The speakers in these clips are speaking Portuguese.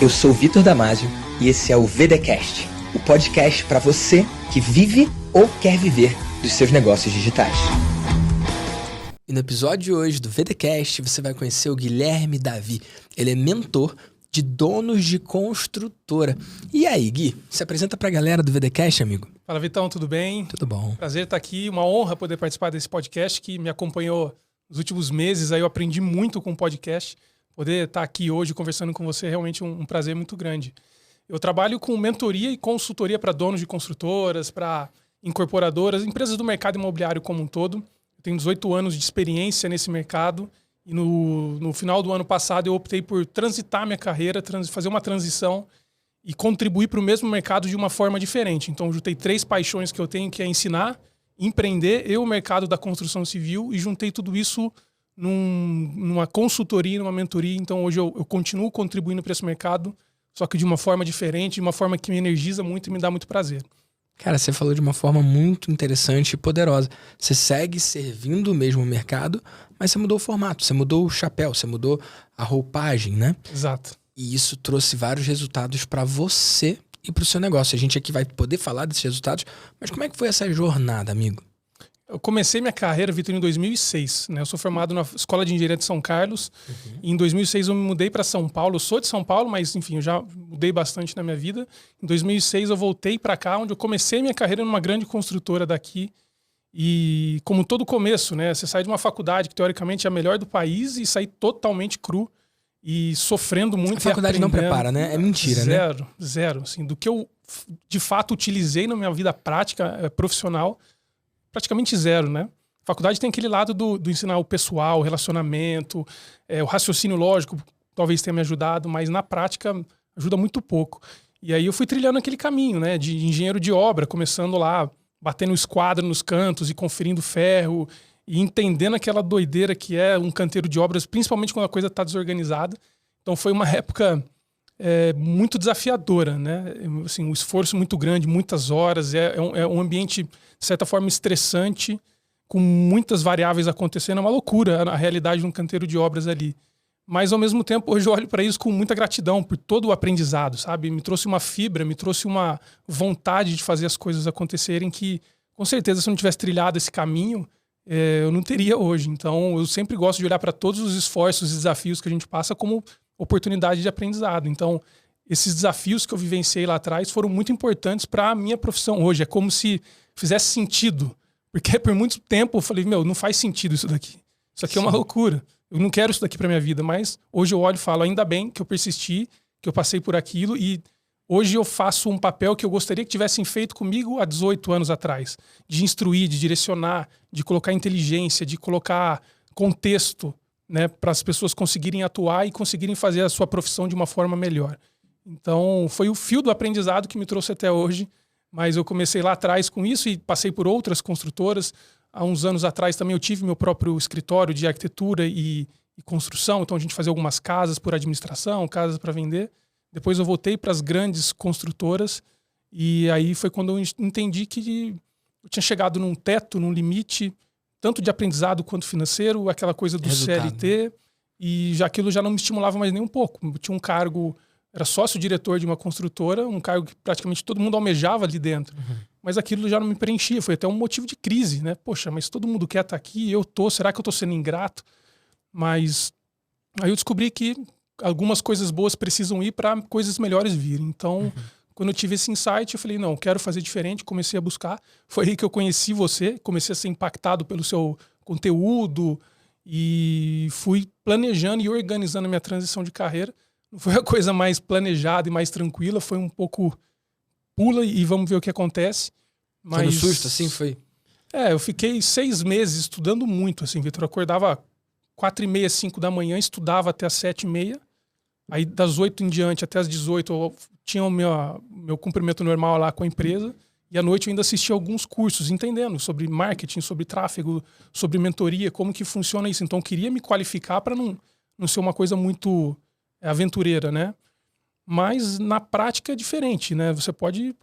Eu sou o Vitor Damasio e esse é o VDcast, o podcast para você que vive ou quer viver dos seus negócios digitais. E no episódio de hoje do VDcast você vai conhecer o Guilherme Davi. Ele é mentor de donos de construtora. E aí, Gui, se apresenta pra galera do VDcast, amigo. Fala, Vitão, tudo bem? Tudo bom. Prazer estar aqui, uma honra poder participar desse podcast que me acompanhou nos últimos meses. Aí eu aprendi muito com o podcast. Poder estar aqui hoje conversando com você é realmente um prazer muito grande. Eu trabalho com mentoria e consultoria para donos de construtoras, para incorporadoras, empresas do mercado imobiliário como um todo. Eu tenho 18 anos de experiência nesse mercado e no final do ano passado eu optei por transitar minha carreira, fazer uma transição e contribuir para o mesmo mercado de uma forma diferente. Então, eu juntei 3 paixões que eu tenho, que é ensinar, empreender e o mercado da construção civil, e juntei tudo isso numa consultoria, numa mentoria. Então hoje eu continuo contribuindo para esse mercado, só que de uma forma diferente, de uma forma que me energiza muito e me dá muito prazer. Cara, você falou de uma forma muito interessante e poderosa. Você segue servindo o mesmo mercado, mas você mudou o formato, você mudou o chapéu, você mudou a roupagem, né? Exato. E isso trouxe vários resultados para você e para o seu negócio. A gente aqui vai poder falar desses resultados, mas como é que foi essa jornada, amigo? Eu comecei minha carreira, Vitor, em 2006. Né? Eu sou formado na Escola de Engenharia de São Carlos. E em 2006 eu me mudei para São Paulo. Eu sou de São Paulo, mas enfim, eu já mudei bastante na minha vida. Em 2006 eu voltei para cá, onde eu comecei minha carreira numa grande construtora daqui. E como todo começo, né? Você sai de uma faculdade que teoricamente é a melhor do país e sai totalmente cru e sofrendo muito. A faculdade não prepara, né? É mentira, zero, né? Zero. Assim, do que eu de fato utilizei na minha vida prática, profissional, praticamente zero, né? A faculdade tem aquele lado do ensinar o pessoal, o relacionamento, o raciocínio lógico, talvez tenha me ajudado, mas na prática ajuda muito pouco. E aí eu fui trilhando aquele caminho, né? De engenheiro de obra, começando lá, batendo esquadra nos cantos e conferindo ferro e entendendo aquela doideira que é um canteiro de obras, principalmente quando a coisa está desorganizada. Então foi uma época muito desafiadora, né? Assim, um esforço muito grande, muitas horas, é um ambiente, de certa forma, estressante, com muitas variáveis acontecendo, é uma loucura a realidade de um canteiro de obras ali. Mas, ao mesmo tempo, hoje eu olho para isso com muita gratidão por todo o aprendizado, sabe? Me trouxe uma fibra, me trouxe uma vontade de fazer as coisas acontecerem que, com certeza, se eu não tivesse trilhado esse caminho, eu não teria hoje. Então, eu sempre gosto de olhar para todos os esforços e desafios que a gente passa como oportunidade de aprendizado. Então, esses desafios que eu vivenciei lá atrás foram muito importantes para a minha profissão hoje. É como se fizesse sentido. Porque por muito tempo eu falei, não faz sentido isso daqui. Isso aqui é uma loucura. Eu não quero isso daqui para minha vida. Mas hoje eu olho e falo, ainda bem que eu persisti, que eu passei por aquilo, e hoje eu faço um papel que eu gostaria que tivessem feito comigo há 18 anos atrás. De instruir, de direcionar, de colocar inteligência, de colocar contexto, né, para as pessoas conseguirem atuar e conseguirem fazer a sua profissão de uma forma melhor. Então, foi o fio do aprendizado que me trouxe até hoje, mas eu comecei lá atrás com isso e passei por outras construtoras. Há uns anos atrás também eu tive meu próprio escritório de arquitetura e construção, então a gente fazia algumas casas por administração, casas para vender. Depois eu voltei para as grandes construtoras e aí foi quando eu entendi que eu tinha chegado num teto, num limite, tanto de aprendizado quanto financeiro, aquela coisa do CLT, e aquilo já não me estimulava mais nem um pouco. Eu tinha um cargo, era sócio-diretor de uma construtora, um cargo que praticamente todo mundo almejava ali dentro. Mas aquilo já não me preenchia, foi até um motivo de crise, né? Poxa, mas todo mundo quer estar aqui, será que eu estou sendo ingrato? Mas aí eu descobri que algumas coisas boas precisam ir para coisas melhores virem. Então, quando eu tive esse insight, eu falei, não, quero fazer diferente, comecei a buscar. Foi aí que eu conheci você, comecei a ser impactado pelo seu conteúdo e fui planejando e organizando a minha transição de carreira. Não foi a coisa mais planejada e mais tranquila, foi um pouco pula e vamos ver o que acontece. Mas, foi no susto, assim, foi? Eu fiquei 6 meses estudando muito, assim, Vitor. Eu acordava 4h30, 5 da manhã, estudava até as 7h30. Aí das 8 em diante até as 18 eu tinha o meu cumprimento normal lá com a empresa. E à noite eu ainda assistia alguns cursos, entendendo sobre marketing, sobre tráfego, sobre mentoria, como que funciona isso. Então eu queria me qualificar para não ser uma coisa muito aventureira, né? Mas na prática é diferente, né? Você pode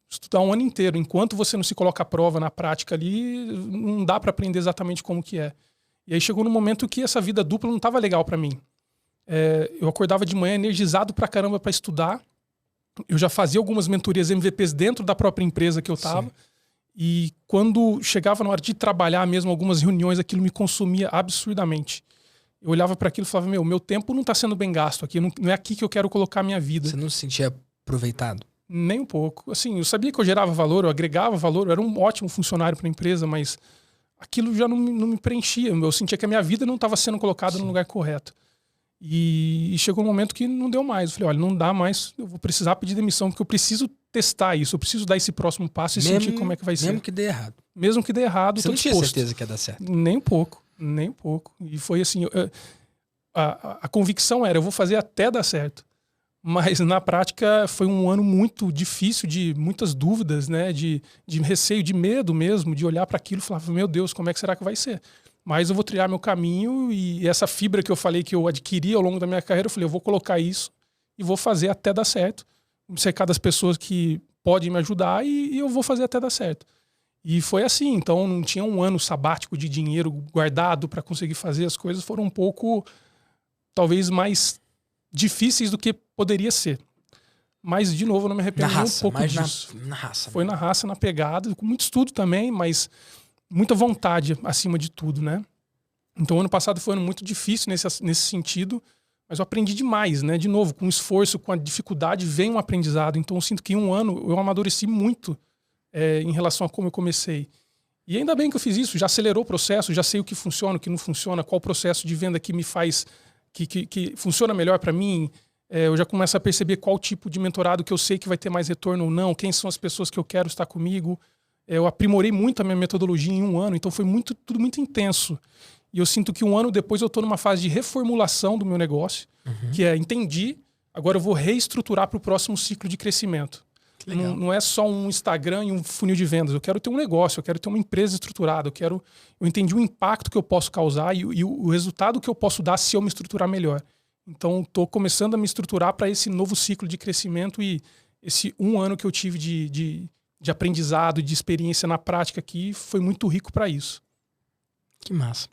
estudar um ano inteiro. Enquanto você não se coloca à prova na prática ali, não dá para aprender exatamente como que é. E aí chegou no momento que essa vida dupla não estava legal para mim. Eu acordava de manhã energizado pra caramba para estudar. Eu já fazia algumas mentorias MVPs dentro da própria empresa que eu estava. E quando chegava na hora de trabalhar mesmo, algumas reuniões, aquilo me consumia absurdamente. Eu olhava para aquilo e falava, meu tempo não está sendo bem gasto aqui, não é aqui que eu quero colocar a minha vida. Você não se sentia aproveitado? Nem um pouco. Assim, eu sabia que eu gerava valor, eu agregava valor, eu era um ótimo funcionário para a empresa, mas aquilo já não me preenchia. Eu sentia que a minha vida não estava sendo colocada no lugar correto. E chegou um momento que não deu mais. Eu falei, olha, não dá mais, eu vou precisar pedir demissão, porque eu preciso testar isso, eu preciso dar esse próximo passo e sentir como é que vai ser. Mesmo que dê errado. Mesmo que dê errado, você não tinha certeza que ia dar certo? Nem um pouco, nem um pouco. E foi assim, a convicção era, eu vou fazer até dar certo. Mas na prática foi um ano muito difícil, de muitas dúvidas, né? De receio, de medo mesmo, de olhar para aquilo e falar, meu Deus, como é que será que vai ser? Mas eu vou trilhar meu caminho e essa fibra que eu falei que eu adquiri ao longo da minha carreira, eu falei, eu vou colocar isso e vou fazer até dar certo. Vou cercar das pessoas que podem me ajudar e eu vou fazer até dar certo. E foi assim, então não tinha um ano sabático de dinheiro guardado para conseguir fazer as coisas, foram um pouco, talvez mais difíceis do que poderia ser. Mas, de novo, eu não me arrependo um pouco disso. Na raça. Foi na raça, na pegada, com muito estudo também, mas muita vontade acima de tudo, né? Então, ano passado foi um ano muito difícil nesse sentido, mas eu aprendi demais, né? De novo, com o esforço, com a dificuldade, vem um aprendizado. Então, eu sinto que em um ano eu amadureci muito em relação a como eu comecei. E ainda bem que eu fiz isso, já acelerou o processo, já sei o que funciona, o que não funciona, qual processo de venda que me faz, que funciona melhor para mim. Eu já começo a perceber qual tipo de mentorado que eu sei que vai ter mais retorno ou não, quem são as pessoas que eu quero estar comigo. Eu aprimorei muito a minha metodologia em um ano, então foi tudo muito intenso. E eu sinto que um ano depois eu estou numa fase de reformulação do meu negócio, que entendi, agora eu vou reestruturar para o próximo ciclo de crescimento. Não é só um Instagram e um funil de vendas, eu quero ter um negócio, eu quero ter uma empresa estruturada, eu entendi o impacto que eu posso causar e o resultado que eu posso dar se eu me estruturar melhor. Então estou começando a me estruturar para esse novo ciclo de crescimento e esse um ano que eu tive de aprendizado, de experiência na prática aqui, foi muito rico para isso. Que massa.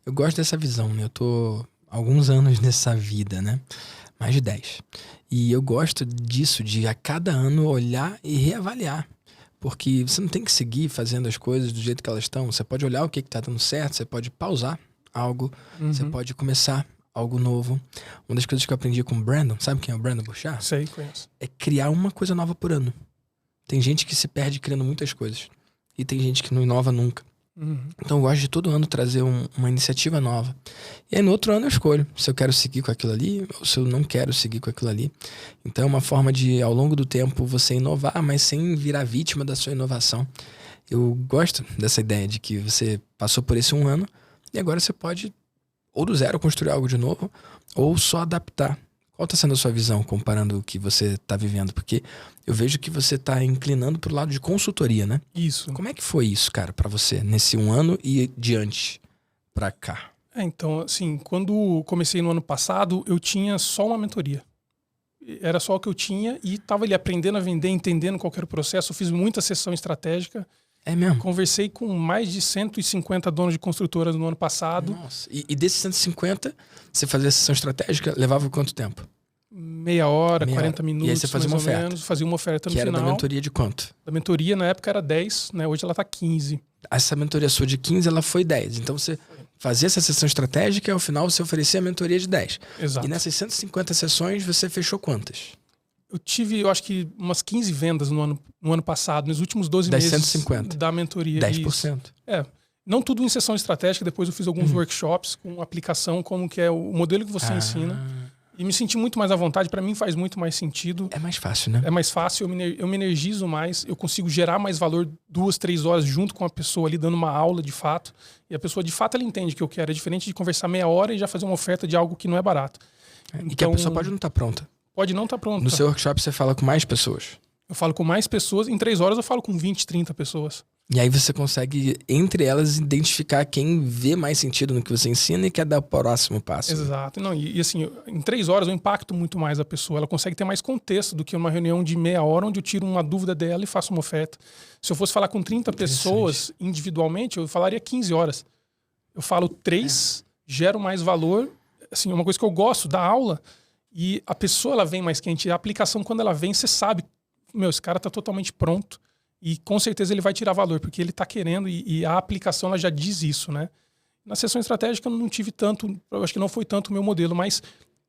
Eu gosto dessa visão, né? Eu tô há alguns anos nessa vida, né? Mais de 10. E eu gosto disso, de a cada ano olhar e reavaliar. Porque você não tem que seguir fazendo as coisas do jeito que elas estão. Você pode olhar o que tá dando certo, você pode pausar algo, você pode começar algo novo. Uma das coisas que eu aprendi com o Brandon, sabe quem é o Brandon Burchard? Sei, conheço. É criar uma coisa nova por ano. Tem gente que se perde criando muitas coisas. E tem gente que não inova nunca. Então eu gosto de todo ano trazer uma iniciativa nova. E aí no outro ano eu escolho se eu quero seguir com aquilo ali ou se eu não quero seguir com aquilo ali. Então é uma forma de, ao longo do tempo, você inovar, mas sem virar vítima da sua inovação. Eu gosto dessa ideia de que você passou por esse um ano e agora você pode ou do zero construir algo de novo ou só adaptar. Qual está sendo a sua visão comparando o que você está vivendo? Porque eu vejo que você está inclinando para o lado de consultoria, né? Isso. Como é que foi isso, cara, para você nesse um ano e diante para cá? Então, assim, quando comecei no ano passado, eu tinha só uma mentoria. Era só o que eu tinha e estava ali aprendendo a vender, entendendo qual era o processo. Eu fiz muita sessão estratégica. É mesmo? Conversei com mais de 150 donos de construtoras no ano passado. Nossa, e desses 150, você fazia sessão estratégica, levava quanto tempo? Meia hora, 40 minutos, e aí você fazia mais uma oferta. ou menos. Fazia uma oferta no final. Que era final. da mentoria de quanto? Da mentoria, na época, era 10, né? Hoje ela tá 15. Essa mentoria sua de 15, ela foi 10. Então você fazia essa sessão estratégica e ao final você oferecia a mentoria de 10. Exato. E nessas 150 sessões, você fechou quantas? Eu tive, eu acho que umas 15 vendas no ano passado, nos últimos 12 meses 150. da mentoria. 10%. Não tudo em sessão estratégica, depois eu fiz alguns workshops com aplicação, como que é o modelo que você ensina. E me senti muito mais à vontade, para mim faz muito mais sentido. É mais fácil, né? É mais fácil, eu me energizo mais, eu consigo gerar mais valor 2, 3 horas junto com a pessoa ali, dando uma aula de fato. E a pessoa de fato ela entende o que eu quero. É diferente de conversar meia hora e já fazer uma oferta de algo que não é barato. E que a pessoa pode não estar pronta. Pode não estar pronta. No seu workshop você fala com mais pessoas. Eu falo com mais pessoas, em 3 horas eu falo com 20, 30 pessoas. E aí você consegue, entre elas, identificar quem vê mais sentido no que você ensina e quer dar o próximo passo. Exato. Não, e assim, em 3 horas eu impacto muito mais a pessoa. Ela consegue ter mais contexto do que uma reunião de meia hora onde eu tiro uma dúvida dela e faço uma oferta. Se eu fosse falar com 30 pessoas individualmente, eu falaria 15 horas. Eu falo 3, gero mais valor, assim, uma coisa que eu gosto da aula, e a pessoa ela vem mais quente. A aplicação, quando ela vem, você sabe, esse cara tá totalmente pronto e com certeza ele vai tirar valor, porque ele tá querendo e a aplicação ela já diz isso, né? Na sessão estratégica eu não tive tanto, eu acho que não foi tanto o meu modelo, mas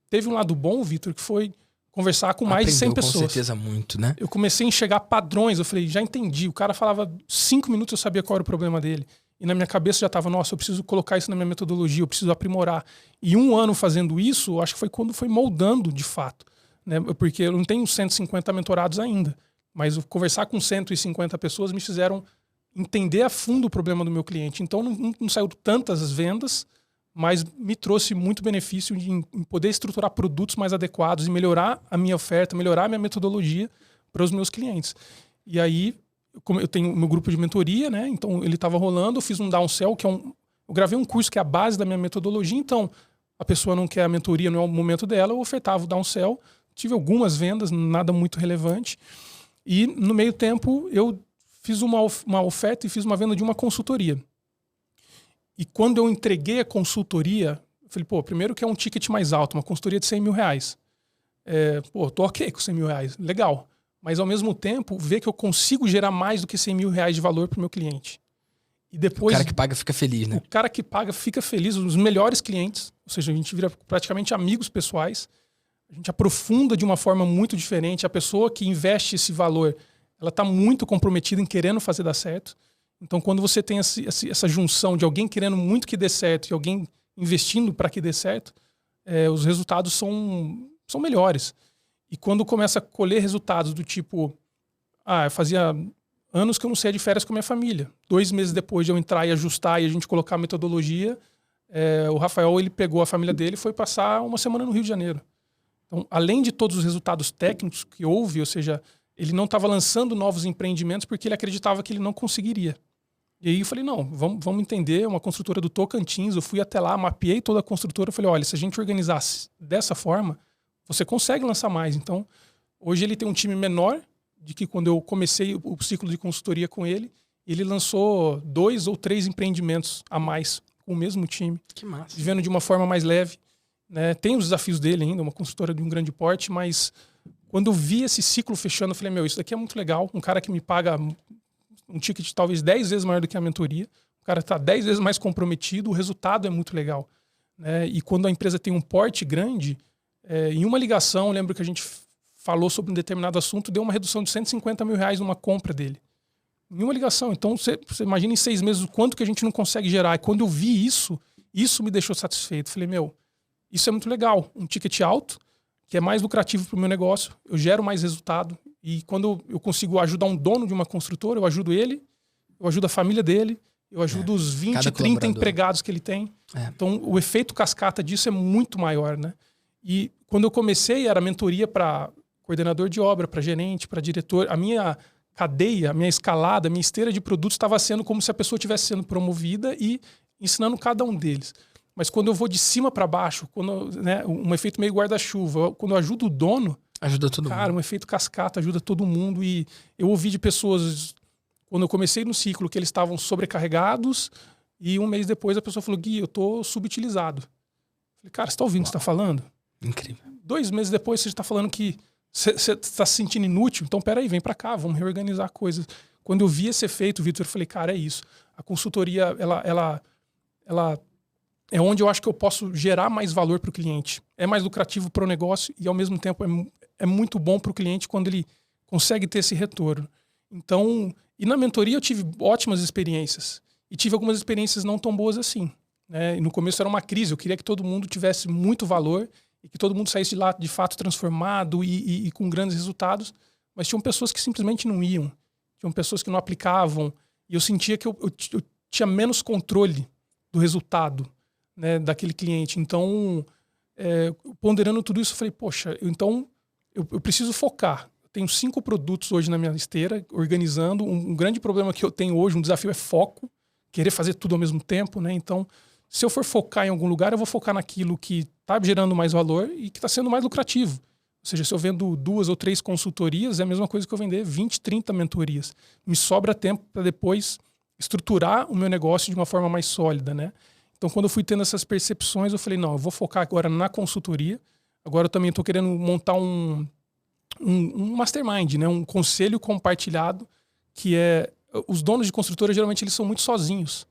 teve um lado bom, Vitor, que foi conversar com mais de 100 pessoas. Com certeza muito, né? Eu comecei a enxergar padrões, eu falei, já entendi. O cara falava 5 minutos, eu sabia qual era o problema dele. E na minha cabeça já estava, nossa, eu preciso colocar isso na minha metodologia, eu preciso aprimorar. E 1 ano fazendo isso, acho que foi quando foi moldando de fato. Né? Porque eu não tenho 150 mentorados ainda. Mas conversar com 150 pessoas me fizeram entender a fundo o problema do meu cliente. Então não saiu tantas vendas, mas me trouxe muito benefício em poder estruturar produtos mais adequados e melhorar a minha oferta, melhorar a minha metodologia para os meus clientes. E aí, como eu tenho o meu grupo de mentoria, né? Então ele estava rolando, eu fiz um downsell, eu gravei um curso que é a base da minha metodologia, então a pessoa não quer a mentoria, não é o momento dela, eu ofertava o downsell, tive algumas vendas, nada muito relevante, e no meio tempo eu fiz uma oferta e fiz uma venda de uma consultoria. E quando eu entreguei a consultoria, eu falei, primeiro que é um ticket mais alto, uma consultoria de 100 mil reais. Tô ok com 100 mil reais, legal. Mas ao mesmo tempo, ver que eu consigo gerar mais do que 100 mil reais de valor para o meu cliente. E depois, o cara que paga fica feliz, né? O cara que paga fica feliz, os melhores clientes, ou seja, a gente vira praticamente amigos pessoais, a gente aprofunda de uma forma muito diferente, a pessoa que investe esse valor, ela está muito comprometida em querendo fazer dar certo. Então, quando você tem essa junção de alguém querendo muito que dê certo e alguém investindo para que dê certo, os resultados são melhores. E quando começa a colher resultados do tipo, eu fazia anos que eu não saía de férias com a minha família. 2 meses depois de eu entrar e ajustar e a gente colocar a metodologia, o Rafael ele pegou a família dele e foi passar uma semana no Rio de Janeiro. Então, além de todos os resultados técnicos que houve, ou seja, ele não estava lançando novos empreendimentos porque ele acreditava que ele não conseguiria. E aí eu falei, não, vamos entender, uma construtora do Tocantins, eu fui até lá, mapeei toda a construtora, eu falei, olha, se a gente organizasse dessa forma, você consegue lançar mais. Então, hoje ele tem um time menor de que quando eu comecei o ciclo de consultoria com ele, ele lançou 2 ou 3 empreendimentos a mais com o mesmo time. Que massa. Vivendo de uma forma mais leve. Né? Tem os desafios dele ainda, uma consultora de um grande porte, mas quando eu vi esse ciclo fechando, eu falei, isso daqui é muito legal. Um cara que me paga um ticket talvez 10 vezes maior do que a mentoria, o cara está 10 vezes mais comprometido, o resultado é muito legal. Né? E quando a empresa tem um porte grande, em uma ligação, eu lembro que a gente falou sobre um determinado assunto, deu uma redução de 150 mil reais numa compra dele. Em uma ligação. Então, você imagina em 6 meses o quanto que a gente não consegue gerar. E quando eu vi isso me deixou satisfeito. Falei, isso é muito legal. Um ticket alto, que é mais lucrativo para o meu negócio, eu gero mais resultado. E quando eu consigo ajudar um dono de uma construtora, eu ajudo ele, eu ajudo a família dele, eu ajudo os 20, 30 empregados que ele tem. Então, o efeito cascata disso é muito maior, né? E quando eu comecei, era mentoria para coordenador de obra, para gerente, para diretor. A minha cadeia, a minha escalada, a minha esteira de produtos estava sendo como se a pessoa estivesse sendo promovida e ensinando cada um deles. Mas quando eu vou de cima para baixo, um efeito meio guarda-chuva, quando eu ajudo o dono, ajuda todo mundo. Cara, um efeito cascata ajuda todo mundo. E eu ouvi de pessoas, quando eu comecei no ciclo, que eles estavam sobrecarregados e 1 mês depois a pessoa falou, Gui, eu tô subutilizado. Falei, cara, você tá ouvindo o que você tá falando? Incrível. 2 meses depois você está falando que você está se sentindo inútil, então peraí, vem para cá, vamos reorganizar coisas. Quando eu vi esse efeito, Vitor, eu falei, cara, é isso. A consultoria, ela é onde eu acho que eu posso gerar mais valor para o cliente. É mais lucrativo para o negócio e, ao mesmo tempo, é muito bom para o cliente quando ele consegue ter esse retorno. Então, e na mentoria eu tive ótimas experiências. E tive algumas experiências não tão boas assim. Né? E no começo era uma crise, eu queria que todo mundo tivesse muito valor e que todo mundo saísse de lá, de fato, transformado e com grandes resultados. Mas tinham pessoas que simplesmente não iam. Tinham pessoas que não aplicavam. E eu sentia que eu tinha menos controle do resultado, né, daquele cliente. Então, ponderando tudo isso, eu falei, poxa, eu preciso focar. Eu tenho 5 produtos hoje na minha esteira, organizando. Um grande problema que eu tenho hoje, um desafio é foco, querer fazer tudo ao mesmo tempo, né? Então, se eu for focar em algum lugar, eu vou focar naquilo que está gerando mais valor e que está sendo mais lucrativo. Ou seja, se eu vendo 2 ou 3 consultorias, é a mesma coisa que eu vender 20, 30 mentorias. Me sobra tempo para depois estruturar o meu negócio de uma forma mais sólida, né? Então, quando eu fui tendo essas percepções, eu falei, não, eu vou focar agora na consultoria. Agora eu também estou querendo montar um mastermind, né? Um conselho compartilhado, que é... Os donos de construtora, geralmente, eles são muito sozinhos.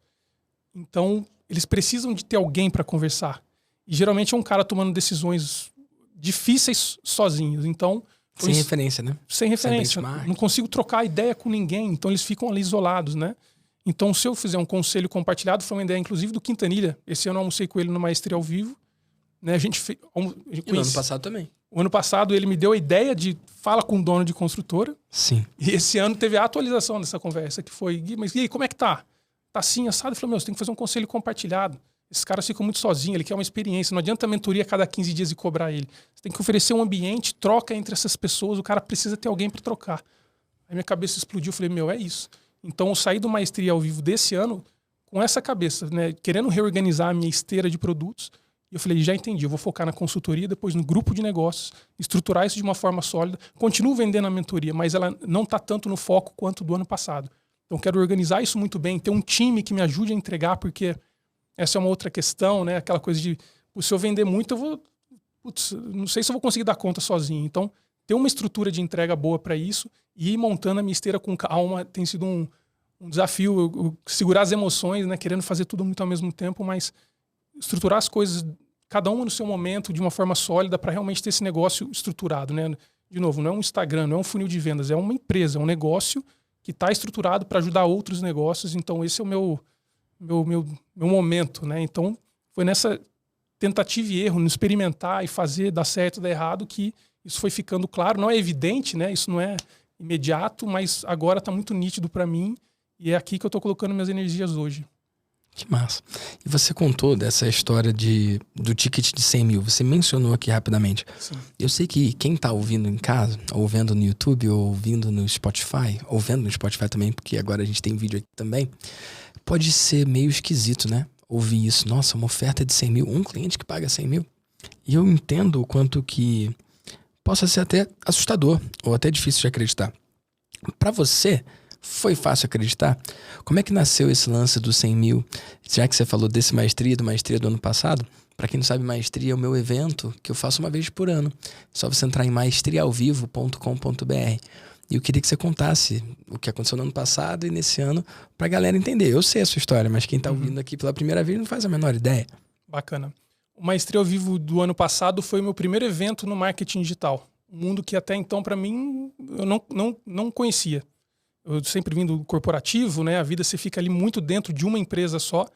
Então, eles precisam de ter alguém para conversar. E, geralmente, é um cara tomando decisões difíceis sozinhos. Então... Sem referência, né? Sem referência. Não consigo trocar ideia com ninguém. Então, eles ficam ali isolados, né? Então, se eu fizer um conselho compartilhado, foi uma ideia, inclusive, do Quintanilha. Esse ano eu almocei com ele no Maestria ao Vivo. Né? A gente e no ano passado também. O ano passado ele me deu a ideia de fala com o dono de construtora. Sim. E esse ano teve a atualização dessa conversa, que foi, Gui, mas e aí, como é que tá? Tá assim, assado? Eu falei, você tem que fazer um conselho compartilhado. Esses caras ficam muito sozinhos, ele quer uma experiência. Não adianta a mentoria a cada 15 dias e cobrar ele. Você tem que oferecer um ambiente, troca entre essas pessoas, o cara precisa ter alguém para trocar. Aí minha cabeça explodiu, eu falei, é isso. Então eu saí do Maestria ao Vivo desse ano com essa cabeça, né, querendo reorganizar a minha esteira de produtos. E eu falei, já entendi, eu vou focar na consultoria, depois no grupo de negócios, estruturar isso de uma forma sólida. Continuo vendendo a mentoria, mas ela não está tanto no foco quanto do ano passado. Então quero organizar isso muito bem, ter um time que me ajude a entregar, porque essa é uma outra questão, né? Aquela coisa de, se eu vender muito, eu vou... não sei se eu vou conseguir dar conta sozinho. Então, ter uma estrutura de entrega boa para isso e ir montando a minha esteira com calma tem sido um desafio. Eu segurar as emoções, né? Querendo fazer tudo muito ao mesmo tempo, mas estruturar as coisas, cada uma no seu momento, de uma forma sólida, para realmente ter esse negócio estruturado, né? De novo, não é um Instagram, não é um funil de vendas, é uma empresa, é um negócio que está estruturado para ajudar outros negócios. Então, esse é o meu momento, né? Então, foi nessa tentativa e erro, no experimentar e fazer, dar certo, dar errado, que isso foi ficando claro. Não é evidente, né? Isso não é imediato, mas agora está muito nítido para mim e é aqui que eu estou colocando minhas energias hoje. Que massa. E você contou dessa história do ticket de 100 mil. Você mencionou aqui rapidamente. Sim. Eu sei que quem está ouvindo em casa, ou vendo no YouTube, ou ouvindo no Spotify, ou vendo no Spotify também, porque agora a gente tem vídeo aqui também, pode ser meio esquisito, né? Ouvir isso. Nossa, uma oferta de 100 mil, um cliente que paga 100 mil. E eu entendo o quanto que possa ser até assustador, ou até difícil de acreditar. Para você... Foi fácil acreditar? Como é que nasceu esse lance dos 100 mil? Já que você falou desse maestria do ano passado, para quem não sabe, maestria é o meu evento que eu faço uma vez por ano. Só você entrar em maestriaalvivo.com.br. E eu queria que você contasse o que aconteceu no ano passado e nesse ano, para a galera entender. Eu sei a sua história, mas quem está ouvindo aqui pela primeira vez não faz a menor ideia. Bacana. O Maestria ao Vivo do ano passado foi o meu primeiro evento no marketing digital. Um mundo que até então, para mim, eu não conhecia. Eu sempre vim do corporativo, né? A vida você fica ali muito dentro de uma empresa só.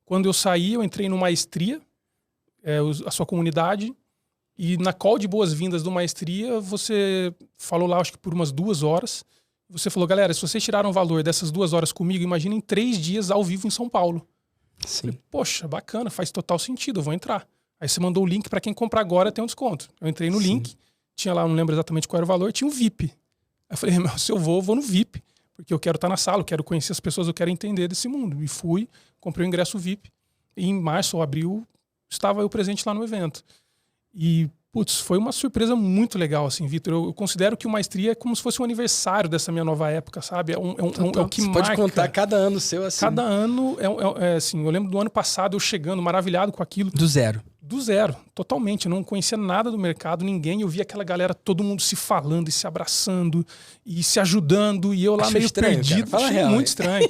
Quando eu saí, eu entrei no Maestria, a sua comunidade, e na call de boas-vindas do Maestria, você falou lá, acho que por umas 2 horas, você falou, galera, se vocês tiraram o valor dessas 2 horas comigo, imaginem 3 dias ao vivo em São Paulo. Sim. Falei, poxa, bacana, faz total sentido, eu vou entrar. Aí você mandou o link para quem comprar agora tem um desconto. Eu entrei no link, tinha lá, não lembro exatamente qual era o valor, tinha um VIP. Aí eu falei, se eu vou no VIP. Porque eu quero estar na sala, eu quero conhecer as pessoas, eu quero entender desse mundo. E fui, comprei o ingresso VIP. E em março ou abril, estava eu presente lá no evento. E, foi uma surpresa muito legal, assim, Vitor. Eu considero que o Maestria é como se fosse um aniversário dessa minha nova época, sabe? É o que você marca. Pode contar cada ano seu assim. Cada ano, assim, eu lembro do ano passado eu chegando maravilhado com aquilo. Do zero, totalmente. Eu não conhecia nada do mercado, ninguém. Eu via aquela galera, todo mundo se falando e se abraçando e se ajudando. E eu lá meio estranho, perdido. Fala achei real, muito estranho.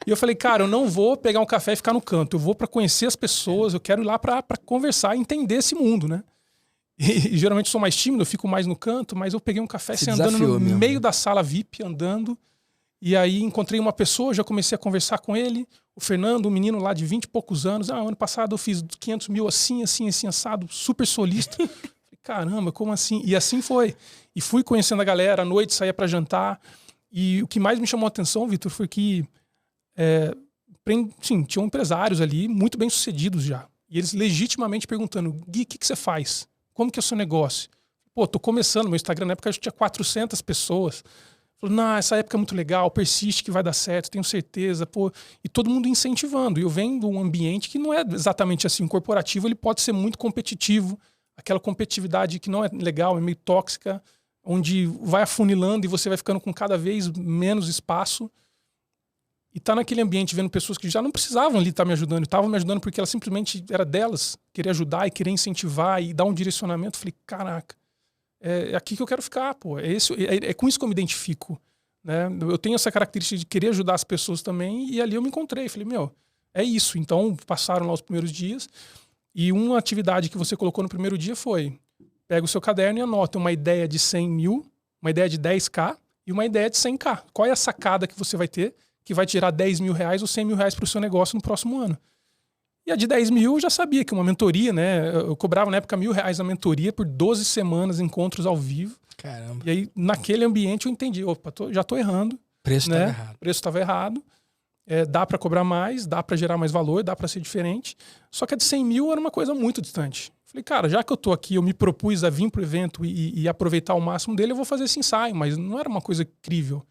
E eu falei, cara, eu não vou pegar um café e ficar no canto. Eu vou para conhecer as pessoas, eu quero ir lá para conversar e entender esse mundo, né? E geralmente sou mais tímido, eu fico mais no canto, mas eu peguei um café assim, andando no meio da sala VIP, andando. E aí encontrei uma pessoa, já comecei a conversar com ele. O Fernando, um menino lá de 20 e poucos anos. Ano passado eu fiz 500 mil assim, assado, super solista. Caramba, como assim? E assim foi. E fui conhecendo a galera, à noite saía para jantar. E o que mais me chamou a atenção, Vitor, foi que tinham empresários ali, muito bem sucedidos já. E eles legitimamente perguntando, Gui, o que você faz? Como que é o seu negócio? Tô começando, meu Instagram na época eu tinha 400 pessoas. Falei, essa época é muito legal, persiste que vai dar certo, tenho certeza. E todo mundo incentivando. E eu venho de um ambiente que não é exatamente assim. Um corporativo ele pode ser muito competitivo, aquela competitividade que não é legal, é meio tóxica, onde vai afunilando e você vai ficando com cada vez menos espaço. E tá naquele ambiente vendo pessoas que já não precisavam ali estar me ajudando, estavam me ajudando porque ela simplesmente era delas, querer ajudar e querer incentivar e dar um direcionamento. Eu falei, caraca, é aqui que eu quero ficar, pô. É com isso que eu me identifico, né? Eu tenho essa característica de querer ajudar as pessoas também e ali eu me encontrei. Falei, é isso. Então passaram lá os primeiros dias e uma atividade que você colocou no primeiro dia foi: pega o seu caderno e anota uma ideia de 100 mil, uma ideia de 10K e uma ideia de 100K. Qual é a sacada que você vai ter que vai tirar 10 mil reais ou 100 mil reais para o seu negócio no próximo ano? E a de 10 mil eu já sabia que uma mentoria, né? Eu cobrava na época R$1.000 a mentoria por 12 semanas, encontros ao vivo. Caramba. E aí, naquele ambiente, eu entendi: opa, já tô errando. O preço né? estava errado. O preço estava errado. Dá para cobrar mais, dá para gerar mais valor, dá para ser diferente. Só que a de 100 mil era uma coisa muito distante. Falei, cara, já que eu tô aqui, eu me propus a vir pro evento e aproveitar o máximo dele, eu vou fazer esse ensaio, mas não era uma coisa incrível.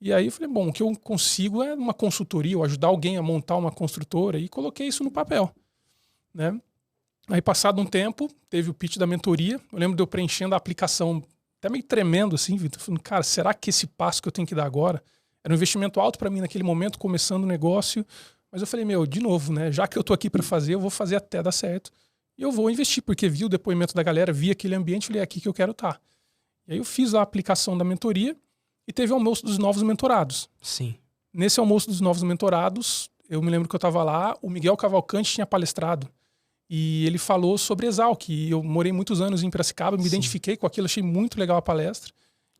E aí eu falei, bom, o que eu consigo é uma consultoria, ou ajudar alguém a montar uma construtora, e coloquei isso no papel, né? Aí, passado um tempo, teve o pitch da mentoria. Eu lembro de eu preenchendo a aplicação, até meio tremendo assim, Vitor, falando, cara, será que esse passo que eu tenho que dar agora era um investimento alto para mim naquele momento, começando o negócio? Mas eu falei, de novo, né? Já que eu tô aqui para fazer, eu vou fazer até dar certo. E eu vou investir, porque vi o depoimento da galera, vi aquele ambiente, falei, é aqui que eu quero estar. E aí eu fiz a aplicação da mentoria e teve o almoço dos novos mentorados. Sim. Nesse almoço dos novos mentorados, eu me lembro que eu estava lá, o Miguel Cavalcante tinha palestrado. E ele falou sobre Exalc. E eu morei muitos anos em Piracicaba, me identifiquei com aquilo, achei muito legal a palestra.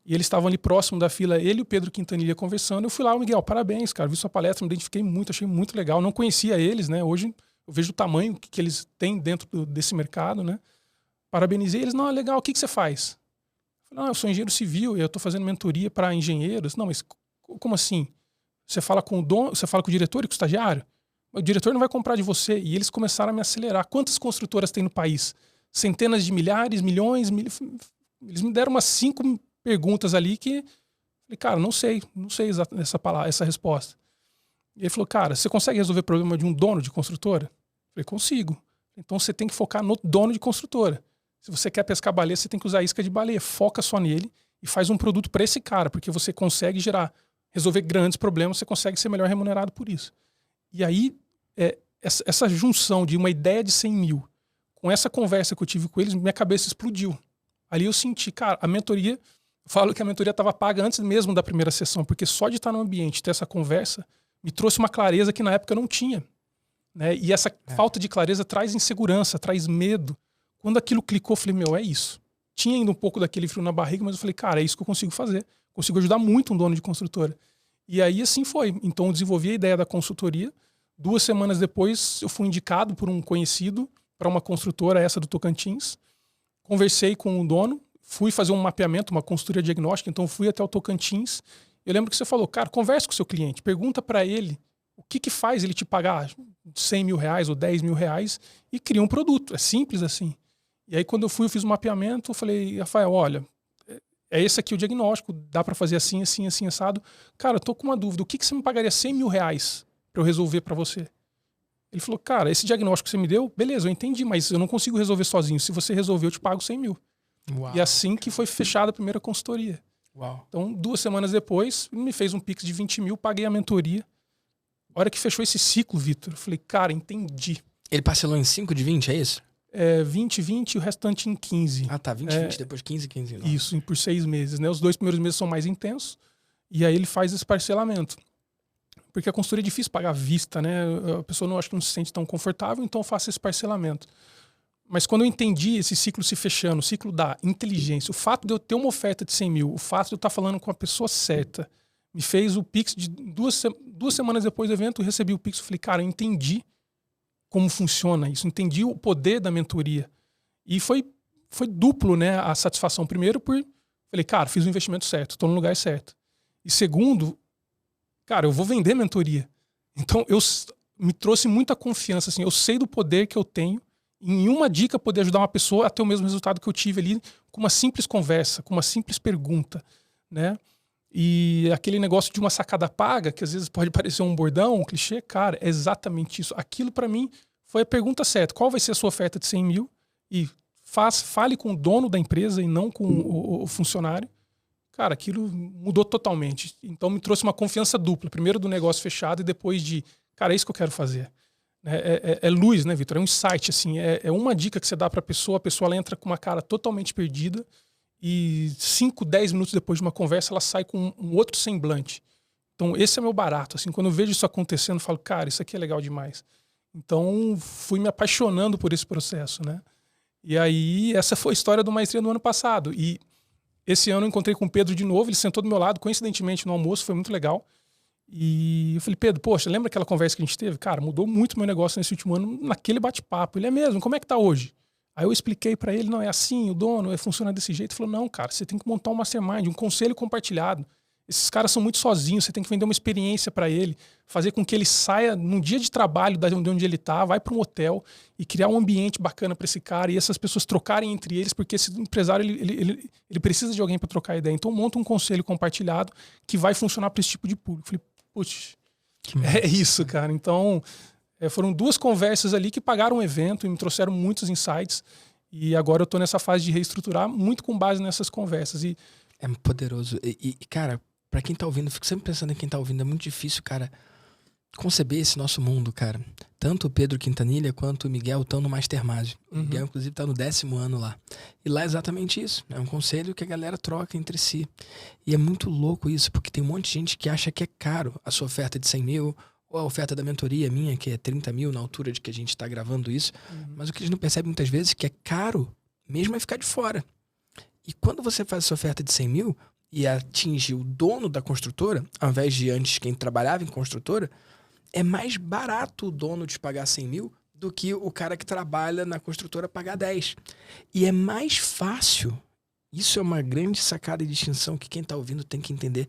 E eles estavam ali próximo da fila, ele e o Pedro Quintanilha conversando. Eu fui lá, Miguel, parabéns, cara, vi sua palestra, me identifiquei muito, achei muito legal. Não conhecia eles, né? Hoje eu vejo o tamanho que eles têm dentro desse mercado, né? Parabenizei eles. Não, é legal, o que você faz? Eu falei, eu sou engenheiro civil e eu estou fazendo mentoria para engenheiros. Não, mas como assim? Você fala com o dono, você fala com o diretor e com o estagiário? O diretor não vai comprar de você. E eles começaram a me acelerar. Quantas construtoras tem no país? Centenas de milhares, milhões? Eles me deram umas 5 perguntas ali que... Falei, cara, não sei essa resposta. E ele falou, cara, você consegue resolver o problema de um dono de construtora? Falei, consigo. Então você tem que focar no dono de construtora. Se você quer pescar baleia, você tem que usar isca de baleia. Foca só nele e faz um produto para esse cara, porque você consegue resolver grandes problemas, você consegue ser melhor remunerado por isso. E aí, essa junção de uma ideia de 100 mil com essa conversa que eu tive com eles, minha cabeça explodiu. Ali eu senti, cara, a mentoria... Falo que a mentoria estava paga antes mesmo da primeira sessão, porque só de estar no ambiente, ter essa conversa, me trouxe uma clareza que na época eu não tinha. Né? E essa falta de clareza traz insegurança, traz medo. Quando aquilo clicou, eu falei, é isso. Tinha ainda um pouco daquele frio na barriga, mas eu falei, cara, é isso que eu consigo fazer. Consigo ajudar muito um dono de construtora. E aí assim foi. Então eu desenvolvi a ideia da consultoria. 2 semanas depois, eu fui indicado por um conhecido para uma construtora, essa do Tocantins. Conversei com o dono, fui fazer um mapeamento, uma consultoria diagnóstica, então fui até o Tocantins. Eu lembro que você falou, cara, converse com o seu cliente, pergunta para ele o que faz ele te pagar 100 mil reais ou 10 mil reais e cria um produto. É simples assim. E aí quando eu fiz o mapeamento, eu falei, Rafael, olha, é esse aqui o diagnóstico, dá para fazer assim, assim, assim, assado. Cara, eu tô com uma dúvida, o que você me pagaria 100 mil reais para eu resolver para você? Ele falou, cara, esse diagnóstico que você me deu, beleza, eu entendi, mas eu não consigo resolver sozinho. Se você resolver, eu te pago 100 mil. Uau. E assim que foi fechada a primeira consultoria. Uau. Então, 2 semanas depois, ele me fez um Pix de 20 mil, paguei a mentoria. A hora que fechou esse ciclo, Vitor, eu falei, cara, entendi. Ele parcelou em 5 de 20, é isso? 20 e o restante em 15. Ah, tá. 20, depois 15. Não. Isso, por 6 meses. Né? Os 2 primeiros meses são mais intensos. E aí ele faz esse parcelamento. Porque a consultoria é difícil pagar à vista, né? A pessoa acho que não se sente tão confortável, então eu faço esse parcelamento. Mas quando eu entendi esse ciclo se fechando, o ciclo da inteligência, o fato de eu ter uma oferta de 100 mil, o fato de eu estar falando com a pessoa certa, me fez o Pix de 2 semanas depois do evento, eu recebi o Pix, eu falei, cara, eu entendi como funciona isso, entendi o poder da mentoria. E foi duplo, né, a satisfação. Primeiro, falei, cara, fiz o investimento certo, estou no lugar certo. E segundo, cara, eu vou vender mentoria. Então, me trouxe muita confiança, assim, eu sei do poder que eu tenho em uma dica poder ajudar uma pessoa a ter o mesmo resultado que eu tive ali com uma simples conversa, com uma simples pergunta, né? E aquele negócio de uma sacada paga, que às vezes pode parecer um bordão, um clichê, cara, é exatamente isso. Aquilo para mim foi a pergunta certa. Qual vai ser a sua oferta de 100 mil? E fale com o dono da empresa e não com o funcionário. Cara, aquilo mudou totalmente. Então me trouxe uma confiança dupla. Primeiro do negócio fechado e depois de, cara, é isso que eu quero fazer. É luz, né, Vitor? É um insight, assim. É uma dica que você dá para a pessoa ela entra com uma cara totalmente perdida e 5, 10 minutos depois de uma conversa ela sai com um outro semblante. Então esse é meu barato. Assim, quando eu vejo isso acontecendo, eu falo, cara, isso aqui é legal demais. Então fui me apaixonando por esse processo, né? E aí essa foi a história do Maestria do ano passado. E esse ano eu encontrei com o Pedro de novo, ele sentou do meu lado, coincidentemente no almoço, foi muito legal. E eu falei, Pedro, poxa, lembra aquela conversa que a gente teve? Cara, mudou muito meu negócio nesse último ano, naquele bate-papo. Ele é mesmo, como é que tá hoje? Aí eu expliquei para ele, não, é assim, o dono funciona desse jeito. Ele falou, não, cara, você tem que montar um mastermind, um conselho compartilhado. Esses caras são muito sozinhos, você tem que vender uma experiência para ele, fazer com que ele saia num dia de trabalho de onde ele tá, vai para um hotel e criar um ambiente bacana para esse cara e essas pessoas trocarem entre eles, porque esse empresário ele precisa de alguém para trocar ideia. Então monta um conselho compartilhado que vai funcionar para esse tipo de público. Eu falei, putz, é isso, cara. Então foram 2 conversas ali que pagaram o evento e me trouxeram muitos insights. E agora eu tô nessa fase de reestruturar muito com base nessas conversas. E é poderoso. E cara, pra quem tá ouvindo, fico sempre pensando em quem tá ouvindo, é muito difícil, cara, conceber esse nosso mundo, cara. Tanto o Pedro Quintanilha quanto o Miguel estão no Mastermind. O Miguel, inclusive, tá no 10º ano lá. E lá é exatamente isso. É um conselho que a galera troca entre si. E é muito louco isso, porque tem um monte de gente que acha que é caro a sua oferta de 100 mil, ou a oferta da mentoria minha, que é 30 mil na altura de que a gente tá gravando isso. Mas o que eles não percebem muitas vezes é que é caro mesmo é ficar de fora. E quando você faz essa oferta de 100 mil e atinge o dono da construtora, ao invés de antes quem trabalhava em construtora, é mais barato o dono te pagar 100 mil do que o cara que trabalha na construtora pagar 10. E é mais fácil, isso é uma grande sacada e distinção que quem está ouvindo tem que entender,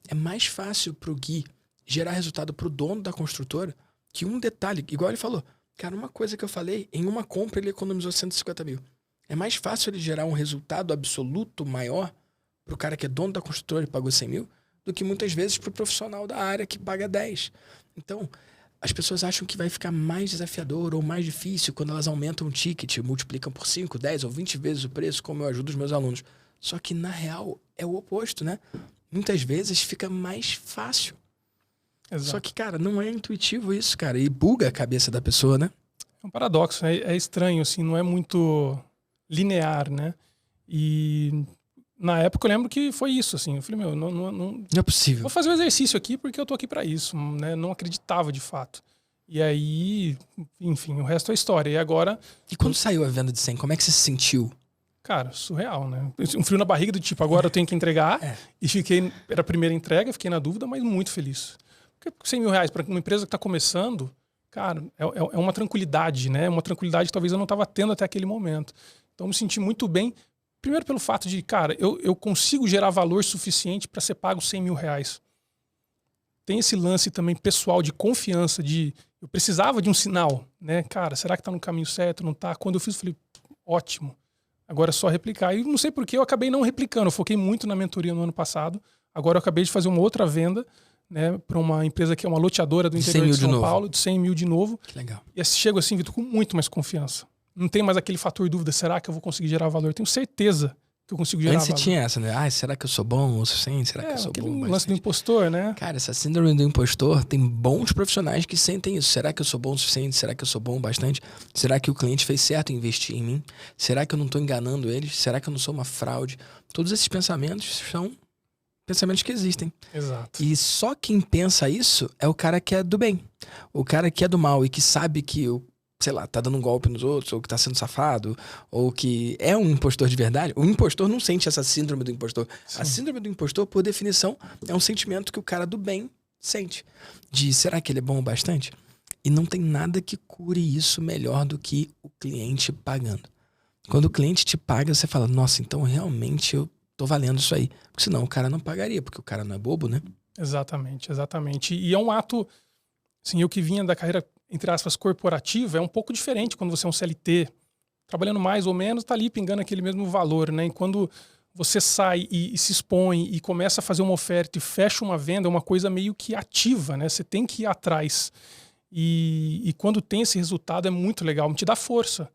é mais fácil pro Gui gerar resultado pro dono da construtora que um detalhe, igual ele falou, cara, uma coisa que eu falei, em uma compra ele economizou 150 mil. É mais fácil ele gerar um resultado absoluto maior pro cara que é dono da construtora e pagou 100 mil do que muitas vezes pro profissional da área que paga 10. Então, as pessoas acham que vai ficar mais desafiador ou mais difícil quando elas aumentam o ticket, multiplicam por 5, 10 ou 20 vezes o preço, como eu ajudo os meus alunos. Só que, na real, é o oposto, né? Muitas vezes fica mais fácil. Exato. Só que, cara, não é intuitivo isso, cara. E buga a cabeça da pessoa, né? É um paradoxo, né? É estranho, assim, não é muito linear, né? E na época eu lembro que foi isso, assim. Eu falei, meu, não é possível. Vou fazer um exercício aqui porque eu tô aqui para isso, né? Não acreditava de fato. E aí, enfim, o resto é história. E agora... E quando saiu a venda de 100, como é que você se sentiu? Cara, surreal, né? Um frio na barriga do tipo, agora eu tenho que entregar. E fiquei, era a primeira entrega, fiquei na dúvida, mas muito feliz. Porque 100 mil reais para uma empresa que está começando, cara, é uma tranquilidade, né? Uma tranquilidade que talvez eu não estava tendo até aquele momento. Então, me senti muito bem. Primeiro pelo fato de, cara, eu consigo gerar valor suficiente para ser pago 100 mil reais. Tem esse lance também pessoal de confiança, de eu precisava de um sinal, né? Cara, será que tá no caminho certo? Não tá? Quando eu fiz, eu falei, ótimo. Agora é só replicar. E não sei por que eu acabei não replicando. Eu foquei muito na mentoria no ano passado. Agora eu acabei de fazer uma outra venda, né, para uma empresa que é uma loteadora do interior de São Paulo, de 100 mil de novo. Que legal. E chego assim, Vitor, com muito mais confiança. Não tem mais aquele fator dúvida, será que eu vou conseguir gerar valor? Eu tenho certeza que eu consigo gerar valor. Antes tinha essa, né? Será que eu sou bom o suficiente? Será que eu sou bom? Lance do impostor, né? Cara, essa síndrome do impostor, tem bons profissionais que sentem isso. Será que eu sou bom o suficiente? Será que eu sou bom o bastante? Será que o cliente fez certo em investir em mim? Será que eu não estou enganando eles? Será que eu não sou uma fraude? Todos esses pensamentos são pensamentos que existem. Exato. E só quem pensa isso é o cara que é do bem. O cara que é do mal e que sabe que sei lá, tá dando um golpe nos outros, ou que tá sendo safado, ou que é um impostor de verdade. O impostor não sente essa síndrome do impostor. Sim. A síndrome do impostor, por definição, é um sentimento que o cara do bem sente. De, será que ele é bom o bastante? E não tem nada que cure isso melhor do que o cliente pagando. Quando o cliente te paga, você fala, nossa, então realmente eu tô valendo isso aí. Porque senão o cara não pagaria, porque o cara não é bobo, né? Exatamente, exatamente. E é um ato, assim, eu que vinha da carreira, entre aspas, corporativa, é um pouco diferente quando você é um CLT, trabalhando mais ou menos, tá ali pingando aquele mesmo valor, né? E quando você sai e se expõe e começa a fazer uma oferta e fecha uma venda, é uma coisa meio que ativa, né? Você tem que ir atrás. E quando tem esse resultado é muito legal, te dá força.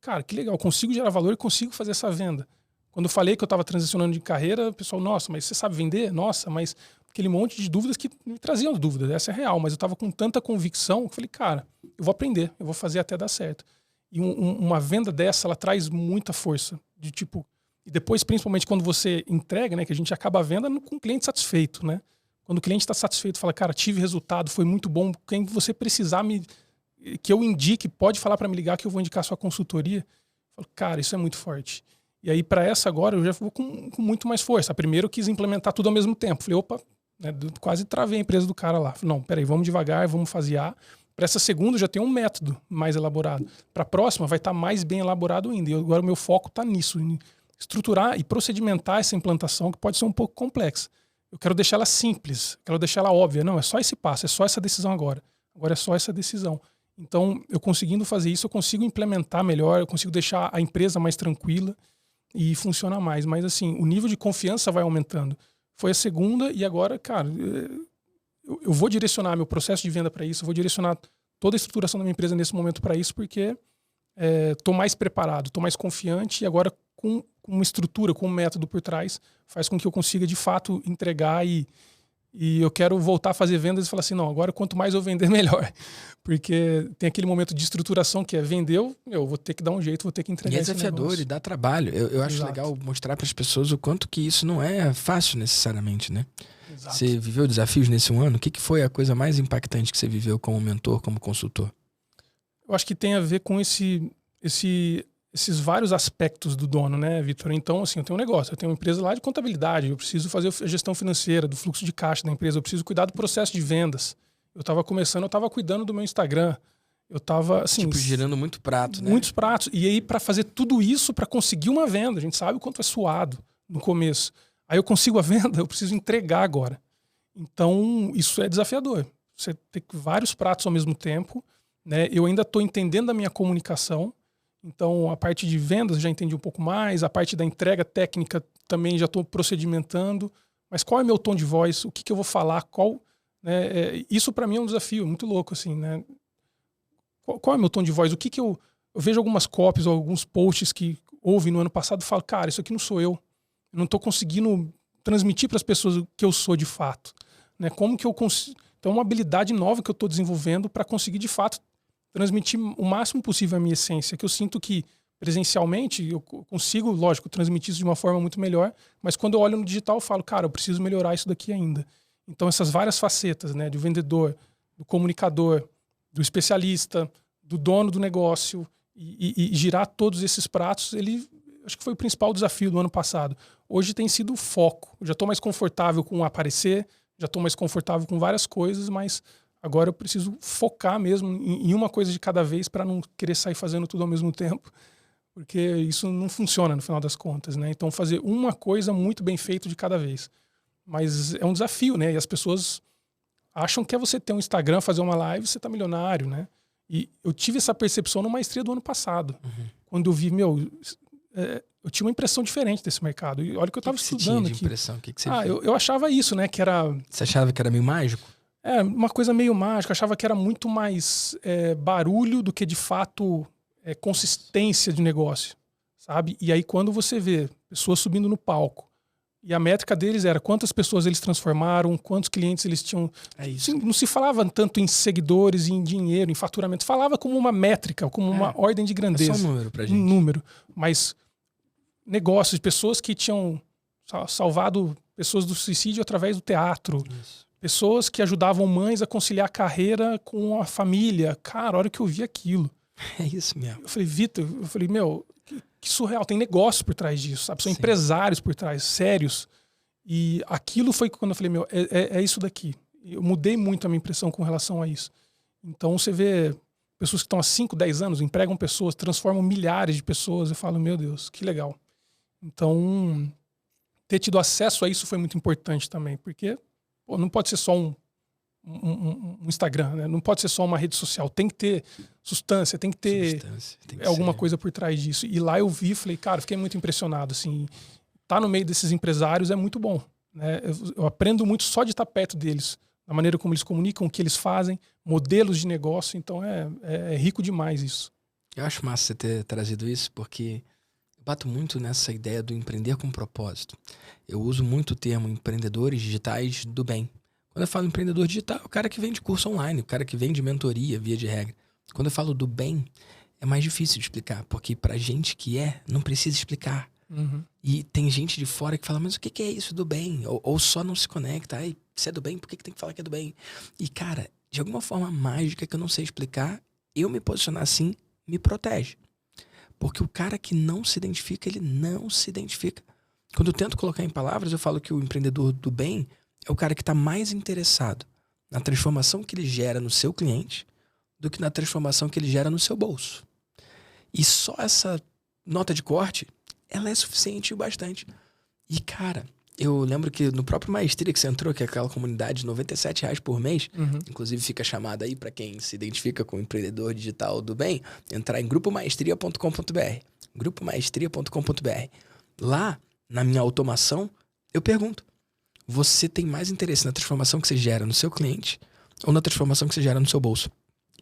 Cara, que legal, consigo gerar valor e consigo fazer essa venda. Quando eu falei que eu estava transicionando de carreira, o pessoal, nossa, mas você sabe vender? Nossa, mas aquele monte de dúvidas que me traziam dúvidas, essa é real. Mas eu estava com tanta convicção que eu falei, cara, eu vou aprender, eu vou fazer até dar certo. E uma venda dessa, ela traz muita força. De tipo, e depois, principalmente quando você entrega, né, que a gente acaba a venda com o cliente satisfeito, né? Quando o cliente está satisfeito, fala, cara, tive resultado, foi muito bom. Quem você precisar que eu indique, pode falar para me ligar que eu vou indicar a sua consultoria. Eu falo, cara, isso é muito forte. E aí, para essa agora, eu já vou com muito mais força. Primeiro, eu quis implementar tudo ao mesmo tempo. Falei, opa, né, quase travei a empresa do cara lá. Falei, não, peraí, vamos devagar, vamos fasear. Para essa segunda, já tem um método mais elaborado. Para a próxima, vai estar mais bem elaborado ainda. E agora o meu foco está nisso, em estruturar e procedimentar essa implantação, que pode ser um pouco complexa. Eu quero deixar ela simples, quero deixar ela óbvia. Não, é só esse passo, é só essa decisão agora. Agora é só essa decisão. Então, eu conseguindo fazer isso, eu consigo implementar melhor, eu consigo deixar a empresa mais tranquila e funcionar mais. Mas, assim, o nível de confiança vai aumentando. Foi a segunda e agora, cara, eu vou direcionar meu processo de venda para isso, eu vou direcionar toda a estruturação da minha empresa nesse momento para isso, porque estou mais preparado, estou mais confiante e agora com uma estrutura, com um método por trás, faz com que eu consiga, de fato, entregar e eu quero voltar a fazer vendas e falar assim, não, agora quanto mais eu vender, melhor. Porque tem aquele momento de estruturação que é vendeu, eu vou ter que dar um jeito, vou ter que entregar esse negócio. E é desafiador e dá trabalho. Eu acho legal mostrar para as pessoas o quanto que isso não é fácil necessariamente, né? Exato. Você viveu desafios nesse ano? O que foi a coisa mais impactante que você viveu como mentor, como consultor? Eu acho que tem a ver com esses vários aspectos do dono, né, Vitor? Então, assim, eu tenho um negócio, eu tenho uma empresa lá de contabilidade, eu preciso fazer a gestão financeira, do fluxo de caixa da empresa, eu preciso cuidar do processo de vendas. Eu estava começando, eu estava cuidando do meu Instagram. Eu estava, assim... Tipo, girando muito prato, né? Muitos pratos. E aí, para fazer tudo isso, para conseguir uma venda, a gente sabe o quanto é suado no começo. Aí eu consigo a venda, eu preciso entregar agora. Então, isso é desafiador. Você tem vários pratos ao mesmo tempo, né? Eu ainda estou entendendo a minha comunicação. Então, a parte de vendas já entendi um pouco mais, a parte da entrega técnica também já estou procedimentando. Mas qual é meu tom de voz? O que eu vou falar? Né? Isso para mim é um desafio muito louco, assim, né? Qual é meu tom de voz? O que eu vejo algumas copies ou alguns posts que houve no ano passado e falo, cara, isso aqui não sou eu. Eu não estou conseguindo transmitir para as pessoas o que eu sou de fato. Né? Como que eu consigo... Então, é uma habilidade nova que eu estou desenvolvendo para conseguir, de fato, transmitir o máximo possível a minha essência, que eu sinto que presencialmente eu consigo, lógico, transmitir isso de uma forma muito melhor, mas quando eu olho no digital eu falo, cara, eu preciso melhorar isso daqui ainda. Então essas várias facetas, né, do vendedor, do comunicador, do especialista, do dono do negócio e girar todos esses pratos, acho que foi o principal desafio do ano passado. Hoje tem sido o foco. Eu já estou mais confortável com aparecer, já estou mais confortável com várias coisas, mas agora eu preciso focar mesmo em uma coisa de cada vez para não querer sair fazendo tudo ao mesmo tempo, porque isso não funciona no final das contas, né? Então fazer uma coisa muito bem feita de cada vez. Mas é um desafio, né? E as pessoas acham que é você ter um Instagram, fazer uma live, você tá milionário, né? E eu tive essa percepção no Maestria do ano passado. Uhum. Quando eu vi, eu tinha uma impressão diferente desse mercado. E olha que eu estava estudando aqui. Impressão? Que você viu? Eu achava isso, né? Que era... Você achava que era meio mágico? Uma coisa meio mágica. Eu achava que era muito mais barulho do que, de fato, consistência de negócio, sabe? E aí, quando você vê pessoas subindo no palco, e a métrica deles era quantas pessoas eles transformaram, quantos clientes eles tinham. É isso. Não se falava tanto em seguidores, em dinheiro, em faturamento. Falava como uma métrica, como uma ordem de grandeza. É só um número pra gente. Um número. Mas negócios de pessoas que tinham salvado pessoas do suicídio através do teatro. Isso. Pessoas que ajudavam mães a conciliar a carreira com a família. Cara, a hora que eu vi aquilo. É isso mesmo. Eu falei, Vitor, que surreal, tem negócios por trás disso, sabe? São Sim. empresários por trás, sérios. E aquilo foi quando eu falei, é isso daqui. Eu mudei muito a minha impressão com relação a isso. Então você vê pessoas que estão há 5, 10 anos, empregam pessoas, transformam milhares de pessoas. Eu falo, meu Deus, que legal. Então, ter tido acesso a isso foi muito importante também, porque não pode ser só um Instagram, né? Não pode ser só uma rede social, tem que ter substância, tem que ter alguma coisa por trás disso. E lá eu vi e falei, cara, fiquei muito impressionado, assim, tá no meio desses empresários é muito bom, né? Eu aprendo muito só de estar perto deles, da maneira como eles comunicam, o que eles fazem, modelos de negócio, então é rico demais isso. Eu acho massa você ter trazido isso, porque bato muito nessa ideia do empreender com propósito. Eu uso muito o termo empreendedores digitais do bem. Quando eu falo empreendedor digital, é o cara que vende curso online, o cara que vende mentoria, via de regra. Quando eu falo do bem, é mais difícil de explicar, porque pra gente que não precisa explicar. Uhum. E tem gente de fora que fala, mas o que é isso do bem? Ou só não se conecta. Ai, se é do bem, por que tem que falar que é do bem? E, cara, de alguma forma mágica que eu não sei explicar, eu me posicionar assim me protege. Porque o cara que não se identifica, ele não se identifica. Quando eu tento colocar em palavras, eu falo que o empreendedor do bem é o cara que está mais interessado na transformação que ele gera no seu cliente do que na transformação que ele gera no seu bolso. E só essa nota de corte, ela é suficiente e bastante. E, cara, eu lembro que no próprio Maestria que você entrou, que é aquela comunidade de R$97 por mês, inclusive fica chamada aí para quem se identifica com o empreendedor digital do bem, entrar em grupomaestria.com.br. grupomaestria.com.br. Lá, na minha automação, eu pergunto, você tem mais interesse na transformação que você gera no seu cliente ou na transformação que você gera no seu bolso?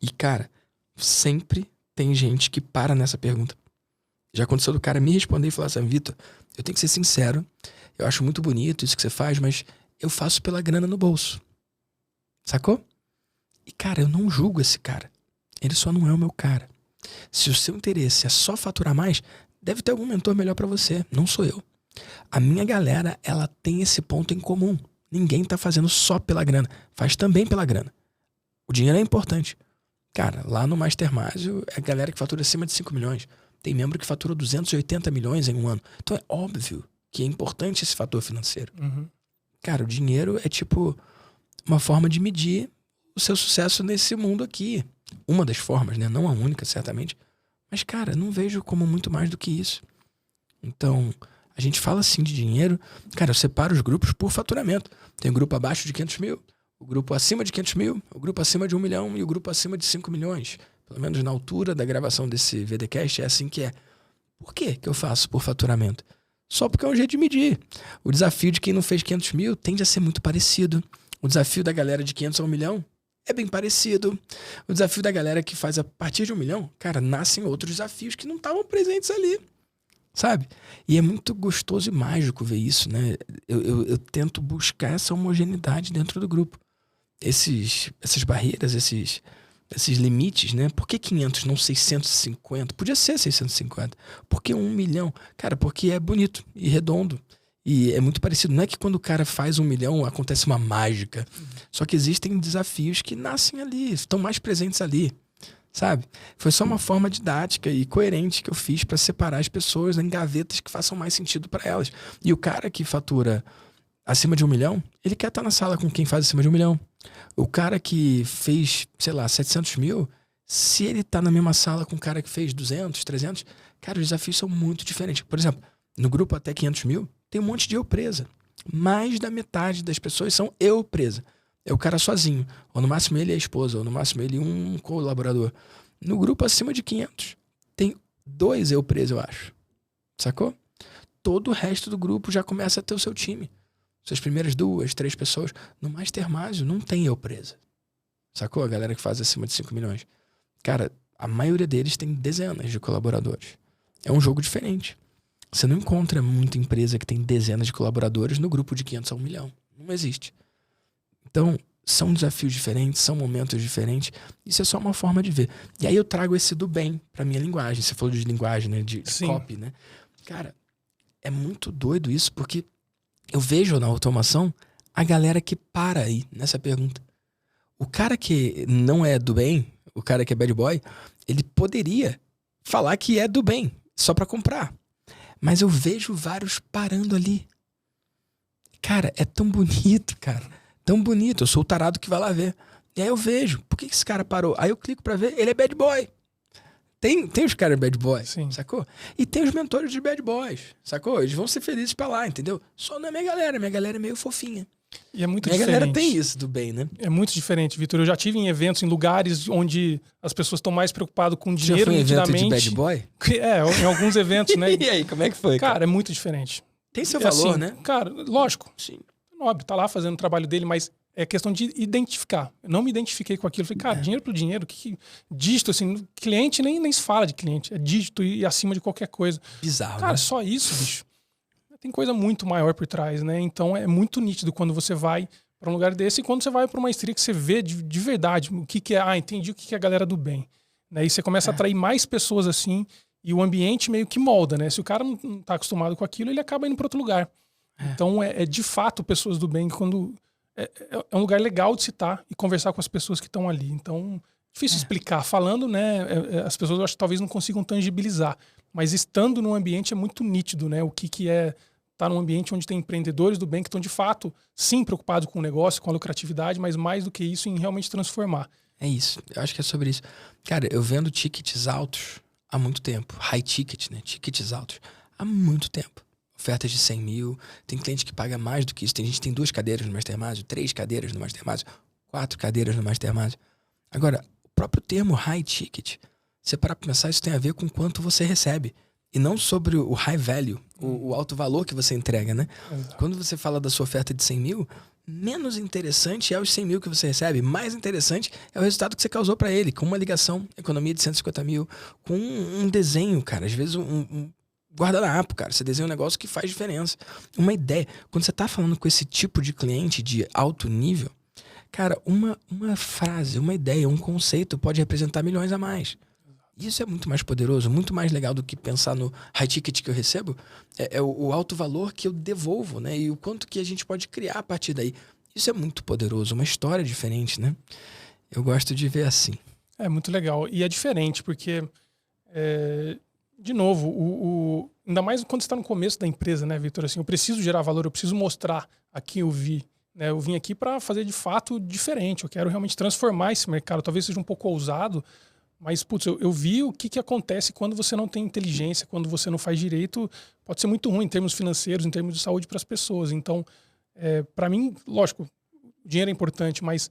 E, cara, sempre tem gente que para nessa pergunta. Já aconteceu do cara me responder e falar assim, Vitor, eu tenho que ser sincero, eu acho muito bonito isso que você faz, mas eu faço pela grana no bolso. Sacou? E, cara, eu não julgo esse cara. Ele só não é o meu cara. Se o seu interesse é só faturar mais, deve ter algum mentor melhor pra você. Não sou eu. A minha galera, ela tem esse ponto em comum. Ninguém tá fazendo só pela grana. Faz também pela grana. O dinheiro é importante. Cara, lá no Mastermásio, é a galera que fatura acima de 5 milhões. Tem membro que fatura 280 milhões em um ano. Então é óbvio que é importante esse fator financeiro. Cara, o dinheiro é tipo uma forma de medir o seu sucesso nesse mundo aqui. Uma das formas, né? Não a única, certamente. Mas, cara, não vejo como muito mais do que isso. Então, a gente fala assim de dinheiro. Cara, eu separo os grupos por faturamento. Tem o grupo abaixo de 500 mil, o grupo acima de 500 mil, o grupo acima de 1 milhão e o grupo acima de 5 milhões. Pelo menos na altura da gravação desse VDcast é assim que é. Por que eu faço por faturamento? Só porque é um jeito de medir. O desafio de quem não fez 500 mil tende a ser muito parecido. O desafio da galera de 500 a 1 milhão é bem parecido. O desafio da galera que faz a partir de 1 milhão, cara, nascem outros desafios que não estavam presentes ali. Sabe? E é muito gostoso e mágico ver isso, né? Eu tento buscar essa homogeneidade dentro do grupo. Essas barreiras, esses limites, né? Por que 500, não 650? Podia ser 650. Por que 1 milhão? Cara, porque é bonito e redondo. E é muito parecido. Não é que quando o cara faz 1 milhão acontece uma mágica. Só que existem desafios que nascem ali, estão mais presentes ali. Sabe? Foi só uma forma didática e coerente que eu fiz para separar as pessoas em gavetas que façam mais sentido para elas. E o cara que fatura acima de 1 milhão, ele quer estar na sala com quem faz acima de 1 milhão. O cara que fez, sei lá, 700 mil, se ele tá na mesma sala com o cara que fez 200, 300, cara, os desafios são muito diferentes. Por exemplo, no grupo até 500 mil, tem um monte de eu presa. Mais da metade das pessoas são eu presa. É o cara sozinho. Ou no máximo ele e a esposa, ou no máximo ele e um colaborador. No grupo acima de 500, tem 2 eu preso, eu acho. Sacou? Todo o resto do grupo já começa a ter o seu time. Suas primeiras 2, 3 pessoas. No Mastermásio não tem eu presa. Sacou? A galera que faz acima de 5 milhões. Cara, a maioria deles tem dezenas de colaboradores. É um jogo diferente. Você não encontra muita empresa que tem dezenas de colaboradores no grupo de 500 a 1 milhão. Não existe. Então, são desafios diferentes, são momentos diferentes. Isso é só uma forma de ver. E aí eu trago esse do bem pra minha linguagem. Você falou de linguagem, né? De copy, né? Cara, é muito doido isso, porque eu vejo na automação a galera que para aí nessa pergunta. O cara que não é do bem, o cara que é bad boy, ele poderia falar que é do bem, só pra comprar. Mas eu vejo vários parando ali. Cara, é tão bonito, cara. Tão bonito. Eu sou o tarado que vai lá ver. E aí eu vejo, por que esse cara parou? Aí eu clico pra ver, ele é bad boy. Tem os caras bad boys, sacou? E tem os mentores de bad boys, sacou? Eles vão ser felizes pra lá, entendeu? Só não é minha galera é meio fofinha. E é muito minha diferente. Galera tem isso do bem, né? É muito diferente, Vitor. Eu já tive em eventos, em lugares onde as pessoas estão mais preocupadas com dinheiro, já foi em nitidamente. Evento de bad boy? Em alguns eventos, né? E aí, como é que foi? Cara, é muito diferente. Tem seu valor, assim, né? Cara, lógico. Sim. Nobre, tá lá fazendo o trabalho dele, mas é questão de identificar. Eu não me identifiquei com aquilo. Falei, cara, dinheiro pro dinheiro, dígito, assim, cliente nem se fala de cliente. É dígito e acima de qualquer coisa. Bizarro, cara, né? só isso, bicho. Tem coisa muito maior por trás, né? Então é muito nítido quando você vai para um lugar desse e quando você vai para uma estria que você vê de verdade o que é. Entendi o que é a galera do bem. Né? E você começa a atrair mais pessoas assim e o ambiente meio que molda, né? Se o cara não tá acostumado com aquilo, ele acaba indo para outro lugar. Então é de fato pessoas do bem quando... É um lugar legal de se estar e conversar com as pessoas que estão ali. Então, difícil explicar. Falando, né? As pessoas eu acho que talvez não consigam tangibilizar. Mas estando num ambiente é muito nítido, né? O que é estar num ambiente onde tem empreendedores do bem que estão, de fato, sim, preocupados com o negócio, com a lucratividade, mas mais do que isso, em realmente transformar. É isso. Eu acho que é sobre isso. Cara, eu vendo tickets altos há muito tempo. High ticket, né? Tickets altos há muito tempo. Ofertas de 100 mil, tem cliente que paga mais do que isso. Tem gente que tem 2 cadeiras no Mastermind, 3 cadeiras no Mastermind, 4 cadeiras no Mastermind. Agora, o próprio termo high ticket, você parar pra pensar, isso tem a ver com quanto você recebe. E não sobre o high value, o alto valor que você entrega, né? Exato. Quando você fala da sua oferta de 100 mil, menos interessante é os 100 mil que você recebe. Mais interessante é o resultado que você causou para ele, com uma ligação, economia de 150 mil, com um desenho, cara. Às vezes um guardanapo, cara. Você desenha um negócio que faz diferença. Uma ideia. Quando você tá falando com esse tipo de cliente de alto nível, cara, uma frase, uma ideia, um conceito pode representar milhões a mais. Isso é muito mais poderoso, muito mais legal do que pensar no high ticket que eu recebo. É o alto valor que eu devolvo, né? E o quanto que a gente pode criar a partir daí. Isso é muito poderoso, uma história diferente, né? Eu gosto de ver assim. É muito legal. E é diferente, porque, de novo, ainda mais quando você está no começo da empresa, né, Vitor? Assim, eu preciso gerar valor, eu preciso mostrar a quem eu vi. Né? Eu vim aqui para fazer de fato diferente. Eu quero realmente transformar esse mercado. Talvez seja um pouco ousado, mas, putz, eu vi o que acontece quando você não tem inteligência, quando você não faz direito. Pode ser muito ruim em termos financeiros, em termos de saúde para as pessoas. Então, para mim, lógico, o dinheiro é importante, mas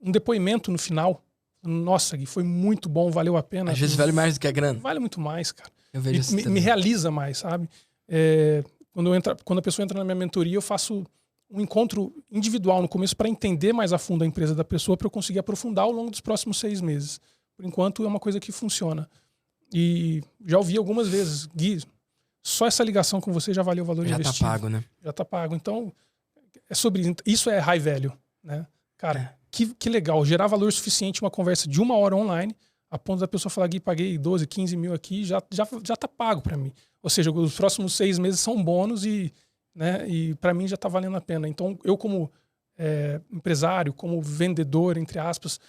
um depoimento no final, nossa, Gui, foi muito bom, valeu a pena. Às vezes vale mais do que a grana. Vale muito mais, cara. Eu vejo Me realiza mais, sabe? Quando a pessoa entra na minha mentoria, eu faço um encontro individual no começo para entender mais a fundo a empresa da pessoa, para eu conseguir aprofundar ao longo dos próximos 6 meses. Por enquanto, é uma coisa que funciona. E já ouvi algumas vezes, Gui, só essa ligação com você já valeu o valor investido. Já tá pago, né? Já tá pago. Então, é sobre isso. Isso é high value, né? Cara, que legal. Gerar valor suficiente uma conversa de 1 hora online, a ponto da pessoa falar, Gui, paguei 12, 15 mil aqui, já tá pago para mim. Ou seja, os próximos 6 meses são bônus e para mim já tá valendo a pena. Então, eu como empresário, como vendedor, entre aspas,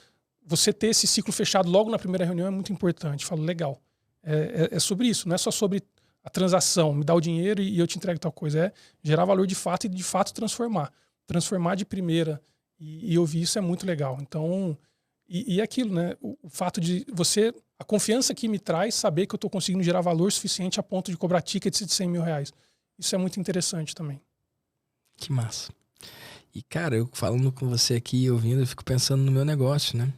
você ter esse ciclo fechado logo na primeira reunião é muito importante. Falo, legal. É sobre isso, não é só sobre a transação, me dá o dinheiro e eu te entrego tal coisa. É gerar valor de fato e de fato transformar. Transformar de primeira. E ouvir isso é muito legal. Então, e aquilo, né? O fato de você... A confiança que me traz saber que eu estou conseguindo gerar valor suficiente a ponto de cobrar tickets de 100 mil reais. Isso é muito interessante também. Que massa. E, cara, eu falando com você aqui, ouvindo, eu fico pensando no meu negócio, né?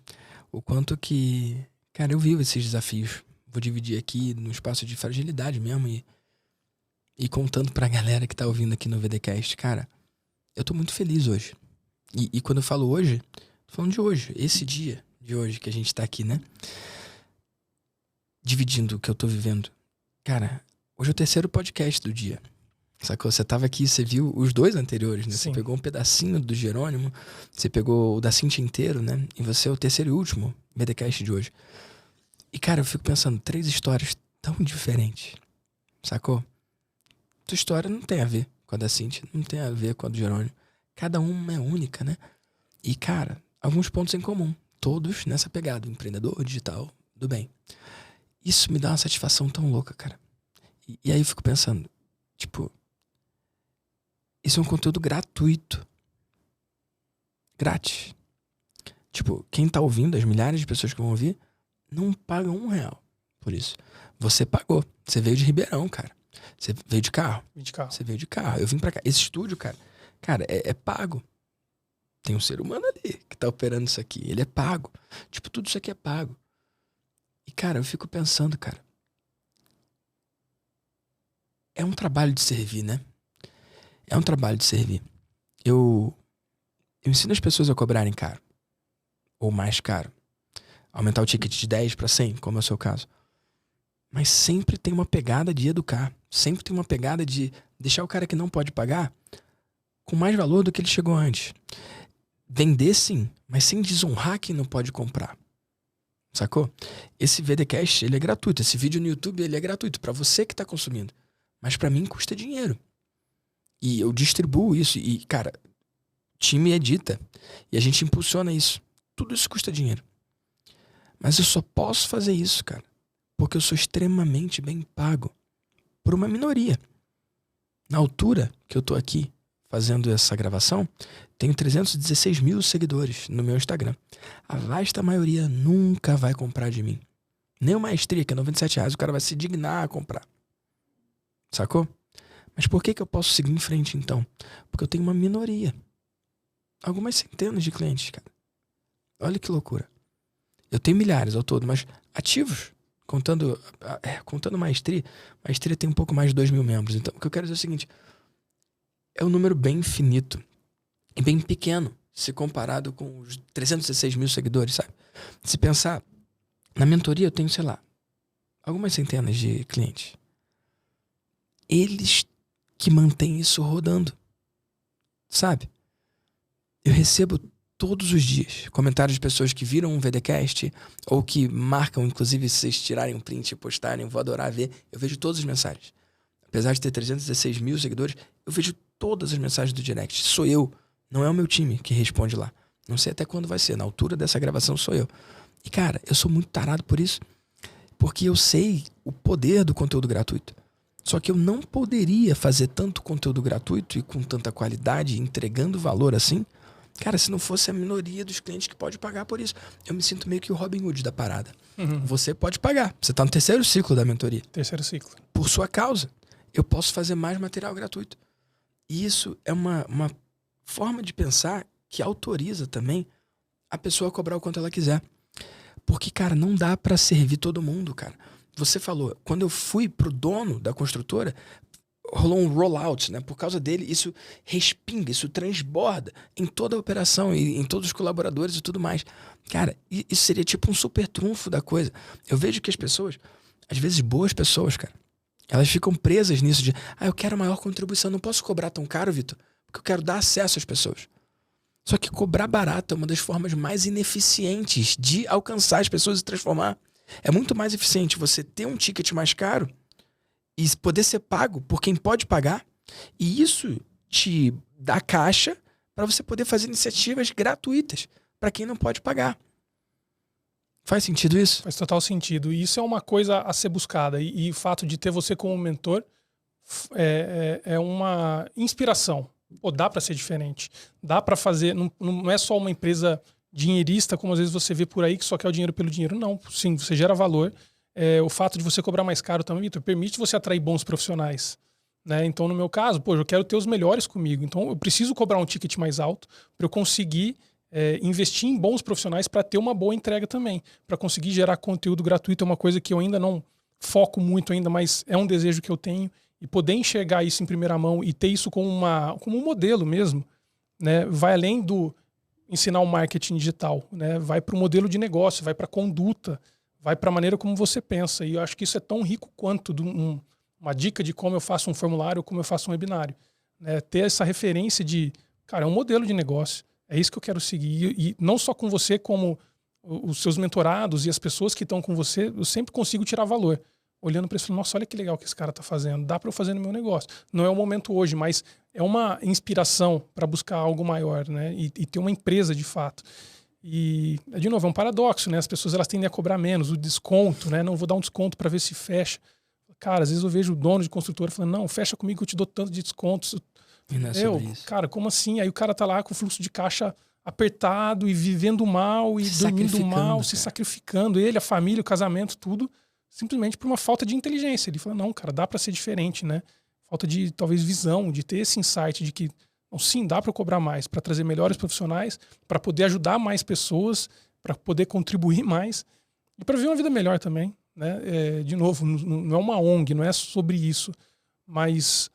O quanto que... Cara, eu vivo esses desafios. Vou dividir aqui no espaço de fragilidade mesmo e contando pra galera que tá ouvindo aqui no VDcast. Cara, eu tô muito feliz hoje. E quando eu falo hoje, tô falando de hoje. Esse dia de hoje que a gente tá aqui, né? Dividindo o que eu tô vivendo. Cara, hoje é o 3º podcast do dia. Sacou? Você tava aqui, você viu os 2 anteriores, né? Sim. Você pegou um pedacinho do Jerônimo, você pegou o da Cintia inteiro, né? E você é o 3º e último VDcast de hoje. E, cara, eu fico pensando, 3 histórias tão diferentes. Sacou? Tua história não tem a ver com a da Cintia, não tem a ver com a do Jerônimo. Cada uma é única, né? E, cara, alguns pontos em comum. Todos nessa pegada, empreendedor, digital, do bem. Isso me dá uma satisfação tão louca, cara. E aí eu fico pensando, tipo... Isso é um conteúdo gratuito. Grátis. Tipo, quem tá ouvindo, as milhares de pessoas que vão ouvir, não pagam R$1 por isso. Você pagou. Você veio de Ribeirão, cara. Você veio de carro. Você veio de carro. Eu vim pra cá. Esse estúdio, cara, é pago. Tem um ser humano ali que tá operando isso aqui. Ele é pago. Tipo, tudo isso aqui é pago. E, cara, eu fico pensando, cara. É um trabalho de servir, né? É um trabalho de servir. Eu Eu ensino as pessoas a cobrarem caro. Ou mais caro. Aumentar o ticket de 10 para 100, como é o seu caso. Mas sempre tem uma pegada de educar. Sempre tem uma pegada de deixar o cara que não pode pagar com mais valor do que ele chegou antes. Vender sim, mas sem desonrar quem não pode comprar. Sacou? Esse VDcast, ele é gratuito. Esse vídeo no YouTube, ele é gratuito para você que tá consumindo. Mas para mim custa dinheiro. E eu distribuo isso. E, cara, o time edita. E a gente impulsiona isso. Tudo isso custa dinheiro. Mas eu só posso fazer isso, cara, porque eu sou extremamente bem pago por uma minoria. Na altura que eu tô aqui fazendo essa gravação, tenho 316 mil seguidores no meu Instagram. A vasta maioria nunca vai comprar de mim. Nem o Maestria, que é R$97, o cara vai se dignar a comprar. Sacou? Mas por que eu posso seguir em frente, então? Porque eu tenho uma minoria. Algumas centenas de clientes, cara. Olha que loucura. Eu tenho milhares ao todo, mas ativos, contando Maestria tem um pouco mais de 2 mil membros. Então, o que eu quero dizer é o seguinte: é um número bem finito e bem pequeno, se comparado com os 316 mil seguidores, sabe? Se pensar, na mentoria eu tenho, sei lá, algumas centenas de clientes. Eles que mantêm isso rodando, sabe? Eu recebo todos os dias comentários de pessoas que viram um VDcast ou que marcam, inclusive, se vocês tirarem um print e postarem, eu vou adorar ver. Eu vejo todas as mensagens. Apesar de ter 316 mil seguidores, eu vejo todas as mensagens do direct. Sou eu, não é o meu time que responde lá. Não sei até quando vai ser, na altura dessa gravação sou eu. E cara, eu sou muito tarado por isso, porque eu sei o poder do conteúdo gratuito. Só que eu não poderia fazer tanto conteúdo gratuito e com tanta qualidade, entregando valor assim, cara, se não fosse a minoria dos clientes que pode pagar por isso. Eu me sinto meio que o Robin Hood da parada. Você pode pagar. Você tá no terceiro ciclo da mentoria. Terceiro ciclo. Por sua causa. Eu posso fazer mais material gratuito. E isso é uma forma de pensar que autoriza também a pessoa a cobrar o quanto ela quiser. Porque, cara, não dá pra servir todo mundo, cara. Você falou, quando eu fui pro dono da construtora, rolou um rollout, né? Por causa dele, isso respinga, isso transborda em toda a operação e em todos os colaboradores e tudo mais. Cara, isso seria tipo um super trunfo da coisa. Eu vejo que as pessoas, às vezes boas pessoas, cara, elas ficam presas nisso de, eu quero maior contribuição, não posso cobrar tão caro, Vitor, porque eu quero dar acesso às pessoas. Só que cobrar barato é uma das formas mais ineficientes de alcançar as pessoas e transformar. É muito mais eficiente você ter um ticket mais caro e poder ser pago por quem pode pagar, e isso te dá caixa para você poder fazer iniciativas gratuitas para quem não pode pagar. Faz sentido isso? Faz total sentido. E isso é uma coisa a ser buscada. E o fato de ter você como mentor é uma inspiração. Pô, dá para ser diferente. Dá para fazer... Não é só uma empresa dinheirista, como às vezes você vê por aí, que só quer o dinheiro pelo dinheiro. Não, sim, você gera valor. O fato de você cobrar mais caro também, Vitor, permite você atrair bons profissionais. Né? Então, no meu caso, eu quero ter os melhores comigo. Então, eu preciso cobrar um ticket mais alto para eu conseguir investir em bons profissionais para ter uma boa entrega também. Para conseguir gerar conteúdo gratuito é uma coisa que eu ainda não foco muito ainda, mas é um desejo que eu tenho. E poder enxergar isso em primeira mão e ter isso como um modelo mesmo, né? Vai além do ensinar o marketing digital, né? Vai para o modelo de negócio, vai para a conduta, vai para a maneira como você pensa. E eu acho que isso é tão rico quanto uma dica de como eu faço um formulário ou como eu faço um webinário. Né? Ter essa referência de, cara, é um modelo de negócio. É isso que eu quero seguir. E não só com você, como os seus mentorados e as pessoas que estão com você, eu sempre consigo tirar valor. Olhando para isso, nossa, olha que legal que esse cara está fazendo. Dá para eu fazer no meu negócio. Não é o momento hoje, mas é uma inspiração para buscar algo maior, né? E ter uma empresa de fato. E, de novo, é um paradoxo, né? As pessoas elas tendem a cobrar menos, o desconto, né? Não vou dar um desconto para ver se fecha. Cara, às vezes eu vejo o dono de construtora falando, não, fecha comigo que eu te dou tanto de desconto. E não é sobre isso. Cara, como assim? Aí o cara tá lá com o fluxo de caixa apertado e vivendo mal e dormindo mal, se sacrificando. Ele, a família, o casamento, tudo, simplesmente por uma falta de inteligência. Ele fala, não, cara, dá para ser diferente, né? Falta de, talvez, visão, de ter esse insight de que, não, sim, dá para cobrar mais, para trazer melhores profissionais, para poder ajudar mais pessoas, para poder contribuir mais e para viver uma vida melhor também, né? De novo, não é uma ONG, não é sobre isso, mas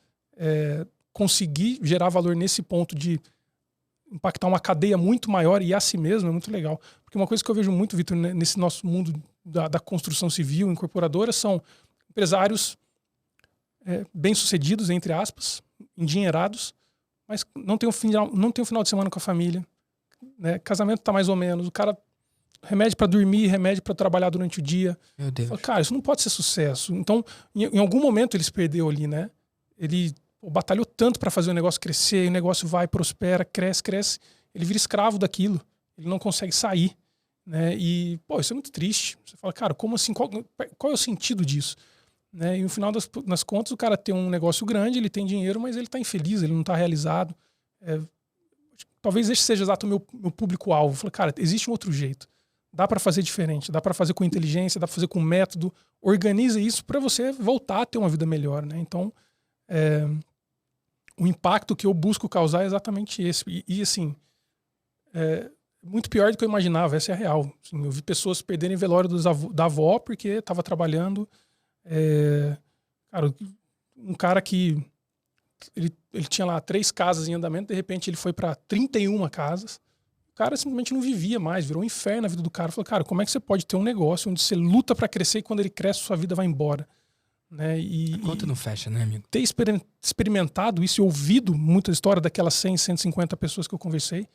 conseguir gerar valor nesse ponto de impactar uma cadeia muito maior e a si mesmo é muito legal. Porque uma coisa que eu vejo muito, Vitor, nesse nosso mundo da construção civil, incorporadora, são empresários bem-sucedidos, entre aspas, endinheirados, mas não tem um final de semana com a família, né? Casamento tá mais ou menos, o cara remédio para dormir, remédio para trabalhar durante o dia. Meu Deus. Fala, cara, isso não pode ser sucesso. Então, em algum momento ele se perdeu ali, né? Ele batalhou tanto para fazer o negócio crescer, o negócio vai, prospera, cresce. Ele vira escravo daquilo. Ele não consegue sair, né? E, isso é muito triste. Você fala, cara, como assim? Qual é o sentido disso? Né? E no final das contas, o cara tem um negócio grande, ele tem dinheiro, mas ele tá infeliz, ele não tá realizado. Talvez esse seja exato o meu público-alvo. Eu falo, cara, existe um outro jeito. Dá para fazer diferente, dá para fazer com inteligência, dá para fazer com método. Organiza isso para você voltar a ter uma vida melhor, né? Então, o impacto que eu busco causar é exatamente esse. E assim, muito pior do que eu imaginava, essa é a real. Assim, eu vi pessoas perderem velório da avó porque estava trabalhando. Cara, um cara que ele tinha lá 3 casas em andamento, de repente ele foi para 31 casas. O cara simplesmente não vivia mais, virou um inferno na vida do cara. Falou, cara, como é que você pode ter um negócio onde você luta para crescer e quando ele cresce, sua vida vai embora? Né? A conta não fecha, né, amigo? Ter experimentado isso e ouvido muita história daquelas 100, 150 pessoas que eu conversei,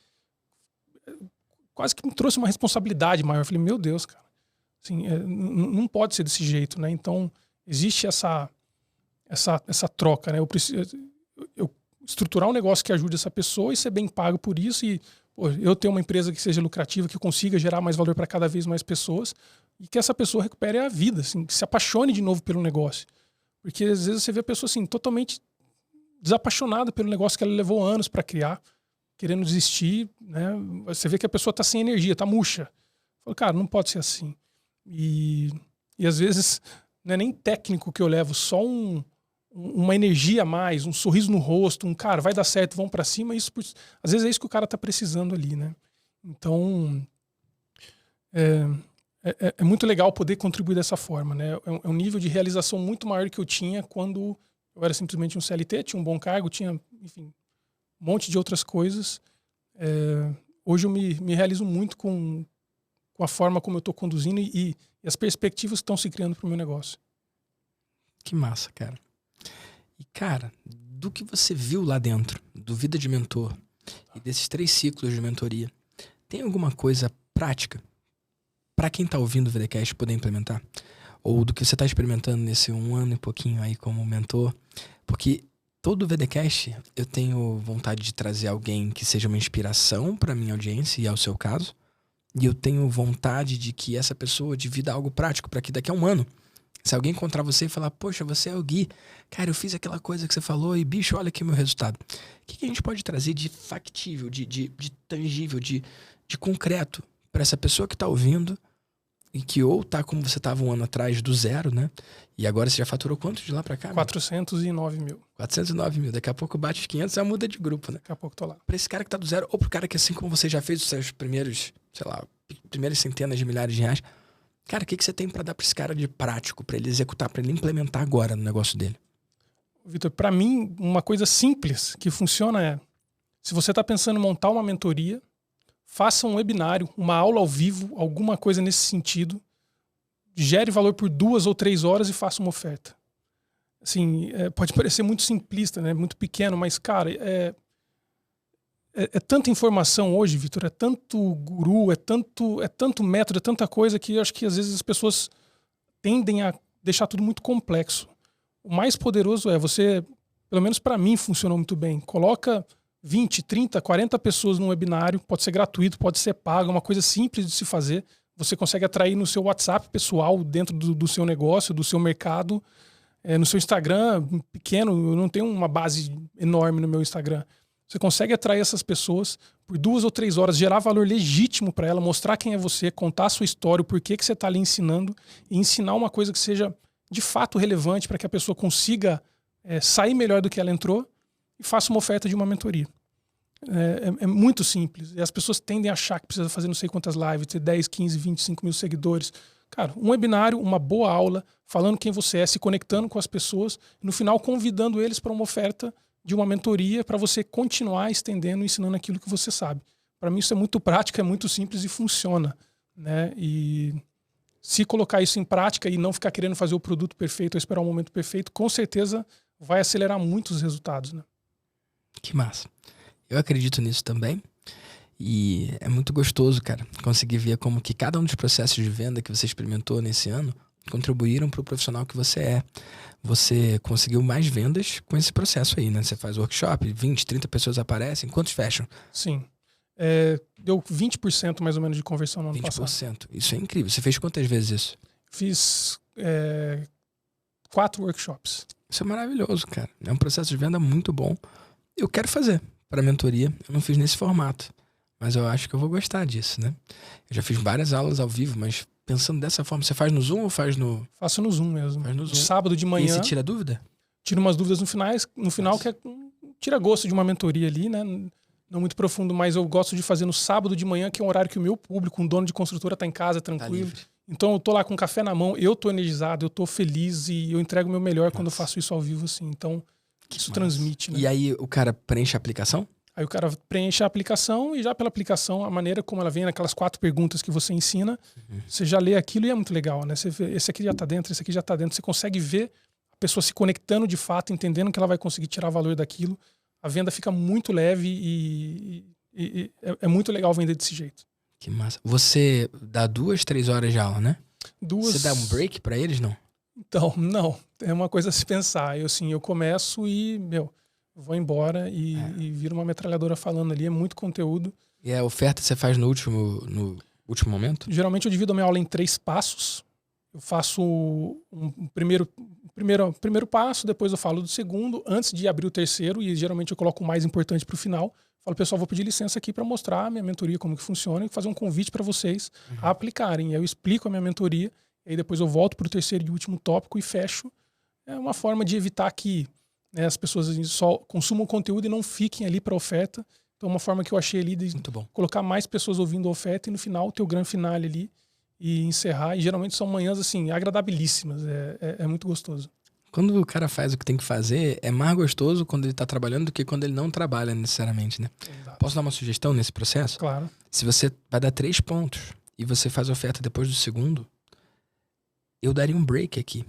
quase que me trouxe uma responsabilidade maior. Eu falei, meu Deus, cara, assim, não pode ser desse jeito, né? Então, existe essa troca, né? Eu preciso estruturar um negócio que ajude essa pessoa e ser bem pago por isso e eu ter uma empresa que seja lucrativa, que consiga gerar mais valor para cada vez mais pessoas e que essa pessoa recupere a vida, assim, que se apaixone de novo pelo negócio. Porque às vezes você vê a pessoa assim, totalmente desapaixonada pelo negócio que ela levou anos para criar, querendo desistir, né? Você vê que a pessoa está sem energia, está murcha. Fala, cara, não pode ser assim. E às vezes não é nem técnico que eu levo, só uma energia a mais, um sorriso no rosto, cara, vai dar certo, vamos para cima. Às vezes é isso que o cara tá precisando ali, né? Então, é muito legal poder contribuir dessa forma, né? É um nível de realização muito maior que eu tinha quando eu era simplesmente um CLT, tinha um bom cargo, tinha, enfim, um monte de outras coisas. Hoje eu me realizo muito com a forma como eu tô conduzindo e as perspectivas que estão se criando pro meu negócio. Que massa, cara. E, cara, do que você viu lá dentro, do Vida de Mentor e desses 3 ciclos de mentoria, tem alguma coisa prática para quem tá ouvindo o VDcast poder implementar? Ou do que você tá experimentando nesse 1 ano e pouquinho aí como mentor? Porque todo o VDcast eu tenho vontade de trazer alguém que seja uma inspiração para minha audiência e ao seu caso. E eu tenho vontade de que essa pessoa divida algo prático para que daqui a 1 ano, se alguém encontrar você e falar, poxa, você é o Gui, cara, eu fiz aquela coisa que você falou e, bicho, olha aqui o meu resultado. O que a gente pode trazer de factível, de tangível, de concreto para essa pessoa que tá ouvindo e que ou tá como você tava 1 ano atrás, do zero, né? E agora você já faturou quanto de lá para cá? 409 mil. 409 mil. Daqui a pouco bate os 500 e já muda de grupo, né? Daqui a pouco tô lá. Pra esse cara que tá do zero, ou pro cara que assim como você já fez os seus primeiros, sei lá, primeiras centenas de milhares de reais, cara, o que você tem pra dar pra esse cara de prático, pra ele executar, pra ele implementar agora no negócio dele? Vitor, pra mim, uma coisa simples que funciona é, se você tá pensando em montar uma mentoria, faça um webinário, uma aula ao vivo, alguma coisa nesse sentido, gere valor por 2 ou 3 horas e faça uma oferta. Assim, pode parecer muito simplista, né? Muito pequeno, mas, cara, é tanta informação hoje, Vitor, é tanto guru, é tanto método, é tanta coisa que eu acho que às vezes as pessoas tendem a deixar tudo muito complexo. O mais poderoso é você, pelo menos para mim funcionou muito bem, coloca 20, 30, 40 pessoas num webinário, pode ser gratuito, pode ser pago, é uma coisa simples de se fazer. Você consegue atrair no seu WhatsApp pessoal, dentro do seu negócio, do seu mercado, no seu Instagram pequeno, eu não tenho uma base enorme no meu Instagram. Você consegue atrair essas pessoas por 2 ou 3 horas, gerar valor legítimo para ela, mostrar quem é você, contar a sua história, o porquê que você está ali ensinando e ensinar uma coisa que seja de fato relevante para que a pessoa consiga sair melhor do que ela entrou e faça uma oferta de uma mentoria. É muito simples. E as pessoas tendem a achar que precisa fazer não sei quantas lives, ter 10, 15, 25 mil seguidores. Cara, um webinário, uma boa aula, falando quem você é, se conectando com as pessoas, e no final convidando eles para uma oferta de uma mentoria para você continuar estendendo e ensinando aquilo que você sabe. Para mim isso é muito prático, é muito simples e funciona, né? E se colocar isso em prática e não ficar querendo fazer o produto perfeito ou esperar o momento perfeito, com certeza vai acelerar muito os resultados, né? Que massa. Eu acredito nisso também. E é muito gostoso, cara, conseguir ver como que cada um dos processos de venda que você experimentou nesse ano contribuíram para o profissional que você é. Você conseguiu mais vendas com esse processo aí, né? Você faz workshop, 20, 30 pessoas aparecem. Quantos fecham? Sim. Deu 20% mais ou menos de conversão no ano 20%. passado. Isso é incrível. Você fez quantas vezes isso? Fiz 4 workshops. Isso é maravilhoso, cara. É um processo de venda muito bom. Eu quero fazer para mentoria. Eu não fiz nesse formato, mas eu acho que eu vou gostar disso, né? Eu já fiz várias aulas ao vivo, mas pensando dessa forma, você faz no Zoom ou faz no... Faço no Zoom mesmo. Faz no Zoom. Sábado de manhã. E você tira dúvida? Tiro umas dúvidas no final, que é tira gosto de uma mentoria ali, né? Não muito profundo, mas eu gosto de fazer no sábado de manhã, que é um horário que o meu público, um dono de construtora, tá em casa, tranquilo. Tá. Então eu tô lá com um café na mão, eu tô energizado, eu tô feliz e eu entrego o meu melhor quando eu faço isso ao vivo, assim. Então, isso transmite, né? E aí o cara preenche a aplicação? Aí o cara preenche a aplicação e já pela aplicação, a maneira como ela vem, naquelas 4 perguntas que você ensina, você já lê aquilo e é muito legal, né? Você vê, esse aqui já tá dentro, esse aqui já tá dentro. Você consegue ver a pessoa se conectando de fato, entendendo que ela vai conseguir tirar valor daquilo. A venda fica muito leve e é muito legal vender desse jeito. Que massa. Você dá 2, 3 horas de aula, né? 2... Você dá um break pra eles, não? Então, não. É uma coisa a se pensar. Eu começo e, vou embora e viro uma metralhadora falando ali. É muito conteúdo. E a oferta você faz no último momento? Geralmente eu divido a minha aula em 3 passos. Eu faço um primeiro passo, depois eu falo do segundo, antes de abrir o terceiro, e geralmente eu coloco o mais importante para o final. Falo, pessoal, vou pedir licença aqui para mostrar a minha mentoria, como que funciona, e fazer um convite para vocês a aplicarem. E aí eu explico a minha mentoria, e aí depois eu volto para o terceiro e último tópico e fecho. É uma forma de evitar que, né, as pessoas só consumam conteúdo e não fiquem ali para a oferta. Então é uma forma que eu achei ali de colocar mais pessoas ouvindo a oferta e no final ter o grande finale ali e encerrar. E geralmente são manhãs assim, agradabilíssimas. É muito gostoso. Quando o cara faz o que tem que fazer, é mais gostoso quando ele tá trabalhando do que quando ele não trabalha necessariamente, né? Exato. Posso dar uma sugestão nesse processo? Claro. Se você vai dar 3 pontos e você faz a oferta depois do segundo, eu daria um break aqui.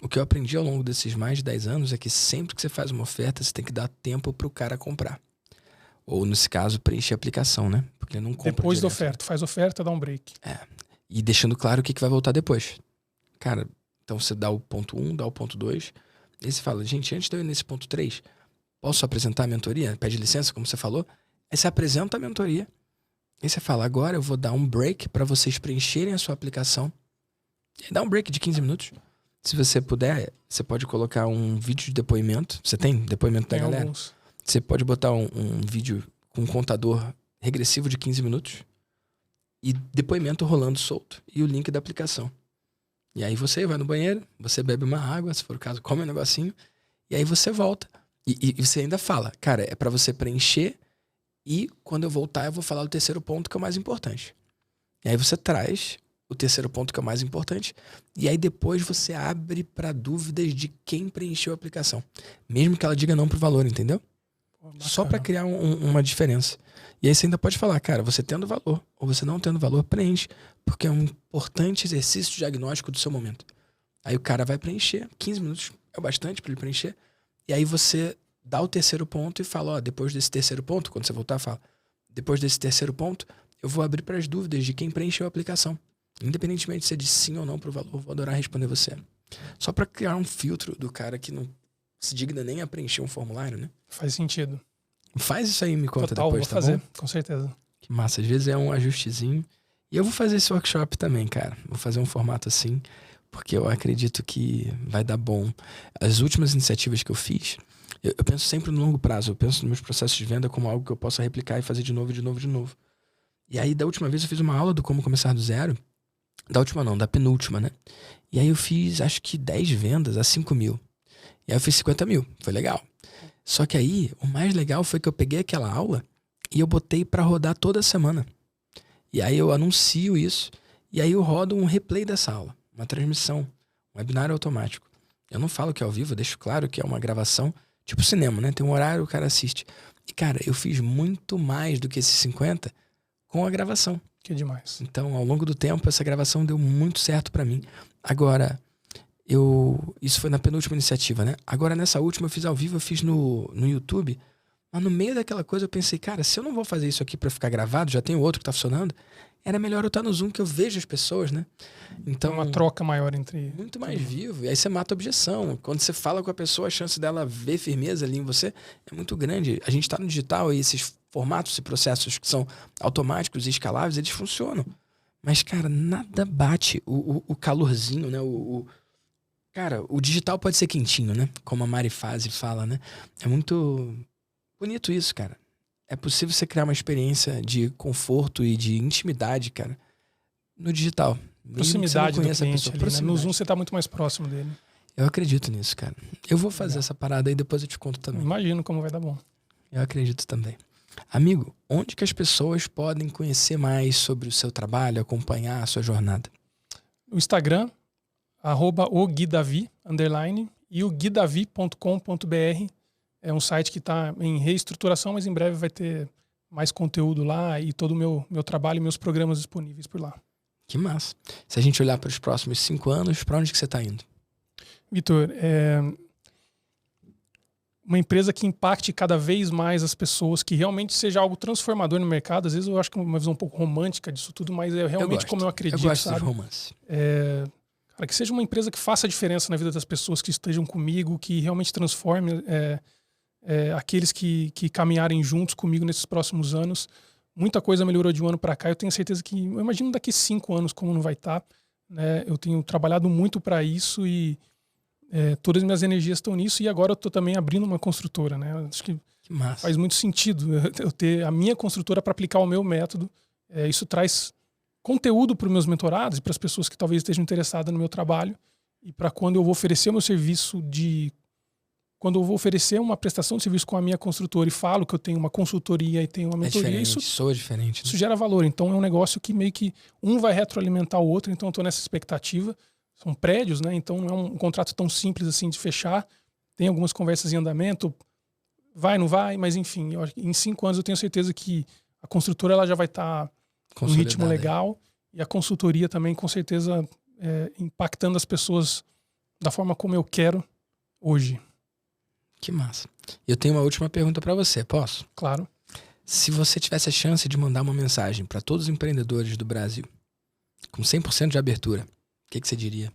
O que eu aprendi ao longo desses mais de 10 anos é que sempre que você faz uma oferta, você tem que dar tempo pro cara comprar. Ou, nesse caso, preencher a aplicação, né? Porque ele não compra depois da direto. oferta. Faz oferta, dá um break. E deixando claro o que vai voltar depois. Cara, então você dá o ponto 1, dá o ponto 2. E você fala, gente, antes de eu ir nesse ponto 3, posso apresentar a mentoria? Pede licença, como você falou. Aí você apresenta a mentoria. Aí você fala, agora eu vou dar um break para vocês preencherem a sua aplicação. E dá um break de 15 minutos. Se você puder, você pode colocar um vídeo de depoimento. Você tem depoimento da galera? Alguns. Você pode botar um vídeo com um contador regressivo de 15 minutos e depoimento rolando solto e o link da aplicação. E aí você vai no banheiro, você bebe uma água, se for o caso, come um negocinho, e aí você volta. E você ainda fala, cara, é pra você preencher e quando eu voltar eu vou falar do terceiro ponto que é o mais importante. E aí você traz o terceiro ponto que é o mais importante e aí depois você abre pra dúvidas de quem preencheu a aplicação. Mesmo que ela diga não pro valor, entendeu? Só para criar uma diferença. E aí você ainda pode falar, cara, você tendo valor ou você não tendo valor, preenche. Porque é um importante exercício diagnóstico do seu momento. Aí o cara vai preencher, 15 minutos é bastante para ele preencher. E aí você dá o terceiro ponto e fala, ó, depois desse terceiro ponto, quando você voltar, fala, depois desse terceiro ponto, eu vou abrir para as dúvidas de quem preencheu a aplicação. Independentemente de se é de sim ou não pro valor, eu vou adorar responder você. Só para criar um filtro do cara que não se digna nem a preencher um formulário, né? Faz sentido. Faz isso aí e me conta Total, depois, vou tá fazer, bom? com certeza. Que massa, às vezes é um ajustezinho. E eu vou fazer esse workshop também, cara. Vou fazer um formato assim, porque eu acredito que vai dar bom. As últimas iniciativas que eu fiz, eu penso sempre no longo prazo. Eu penso nos meus processos de venda como algo que eu possa replicar e fazer de novo, de novo, de novo. E aí, da última vez, eu fiz uma aula do como começar do zero. Da última não, da penúltima, né? E aí eu fiz, acho que 10 vendas a 5 mil. E aí eu fiz 50 mil. Foi legal. Só que aí, o mais legal foi que eu peguei aquela aula e eu botei pra rodar toda semana. E aí eu anuncio isso. E aí eu rodo um replay dessa aula. Uma transmissão. Um webinar automático. Eu não falo que é ao vivo, eu deixo claro que é uma gravação Tipo cinema, né? Tem um horário, o cara assiste. E, cara, eu fiz muito mais do que esses 50 com a gravação. Que demais. Então, ao longo do tempo, essa gravação deu muito certo pra mim. Agora, isso foi na penúltima iniciativa, né? Agora, nessa última, eu fiz ao vivo, eu fiz no YouTube. Mas no meio daquela coisa, eu pensei, cara, se eu não vou fazer isso aqui pra ficar gravado, já tem outro que tá funcionando, era melhor eu estar no Zoom, que eu vejo as pessoas, né? Então, uma troca maior entre... Muito mais vivo. E aí você mata a objeção. Quando você fala com a pessoa, a chance dela ver firmeza ali em você é muito grande. A gente tá no digital e esses formatos e processos que são automáticos e escaláveis, eles funcionam. Mas, cara, nada bate o calorzinho, né? Cara, o digital pode ser quentinho, né? Como a Mari Fazi fala, né? É muito bonito isso, cara. É possível você criar uma experiência de conforto e de intimidade, cara, no digital. Proximidade do cliente ali, proximidade. né? No Zoom você tá muito mais próximo dele. Eu acredito nisso, cara. Eu vou fazer essa parada aí, depois eu te conto também. Imagino como vai dar bom. Eu acredito também. Amigo, onde que as pessoas podem conhecer mais sobre o seu trabalho, acompanhar a sua jornada? O Instagram, @oguidavi_, e o guidavi.com.br. É um site que está em reestruturação, mas em breve vai ter mais conteúdo lá e todo o meu trabalho e meus programas disponíveis por lá. Que massa. Se a gente olhar para os próximos 5 anos, para onde que você está indo? Vitor, uma empresa que impacte cada vez mais as pessoas, que realmente seja algo transformador no mercado. Às vezes eu acho que é uma visão um pouco romântica disso tudo, mas é realmente como eu acredito. Eu gosto, sabe? De romance. Cara, que seja uma empresa que faça a diferença na vida das pessoas que estejam comigo, que realmente transforme aqueles que caminharem juntos comigo nesses próximos anos. Muita coisa melhorou de um ano para cá. Eu tenho certeza que, eu imagino daqui 5 anos como não vai estar. Né? Eu tenho trabalhado muito para isso e todas as minhas energias estão nisso. E agora eu estou também abrindo uma construtora. Né? Acho que faz muito sentido eu ter a minha construtora para aplicar o meu método. Isso traz conteúdo para os meus mentorados e para as pessoas que talvez estejam interessadas no meu trabalho. E para quando eu vou oferecer o meu serviço quando eu vou oferecer uma prestação de serviço com a minha construtora e falo que eu tenho uma consultoria e tenho uma mentoria, isso diferente, né? Isso gera valor. Então é um negócio que meio que um vai retroalimentar o outro, então eu estou nessa expectativa. São prédios, né? Então não é um contrato tão simples assim de fechar. Tem algumas conversas em andamento, vai, não vai, mas enfim, em 5 anos eu tenho certeza que a construtora ela já vai estar num ritmo legal e a consultoria também com certeza impactando as pessoas da forma como eu quero hoje. Que massa. Eu tenho uma última pergunta para você, posso? Claro. Se você tivesse a chance de mandar uma mensagem para todos os empreendedores do Brasil, com 100% de abertura, o que você diria?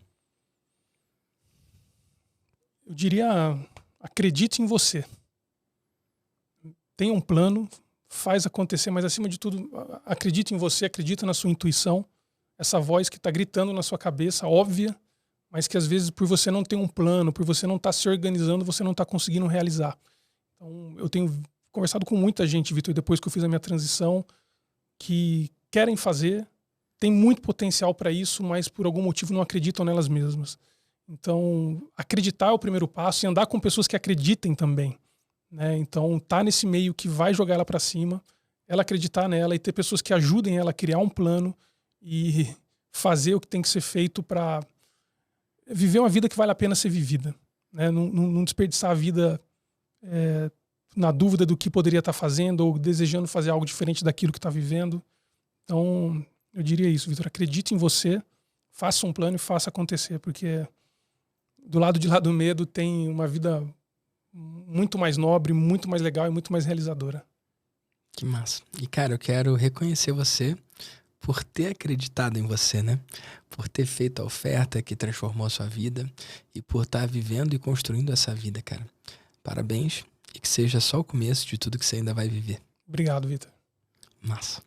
Eu diria, acredite em você. Tenha um plano, faz acontecer, mas acima de tudo, acredite em você, acredite na sua intuição, essa voz que está gritando na sua cabeça, óbvia, mas que às vezes por você não ter um plano, por você não estar se organizando, você não está conseguindo realizar. Então, eu tenho conversado com muita gente, Vitor, depois que eu fiz a minha transição, que querem fazer, tem muito potencial para isso, mas por algum motivo não acreditam nelas mesmas. Então, acreditar é o primeiro passo e andar com pessoas que acreditem também. Né? Então, tá nesse meio que vai jogar ela para cima, ela acreditar nela e ter pessoas que ajudem ela a criar um plano e fazer o que tem que ser feito para viver uma vida que vale a pena ser vivida. Né? Não desperdiçar a vida na dúvida do que poderia estar fazendo ou desejando fazer algo diferente daquilo que está vivendo. Então, eu diria isso, Vitor. Acredite em você, faça um plano e faça acontecer, porque do lado de lá do medo tem uma vida muito mais nobre, muito mais legal e muito mais realizadora. Que massa. E, cara, eu quero reconhecer você por ter acreditado em você, né? Por ter feito a oferta que transformou a sua vida e por estar vivendo e construindo essa vida, cara. Parabéns e que seja só o começo de tudo que você ainda vai viver. Obrigado, Vitor. Massa.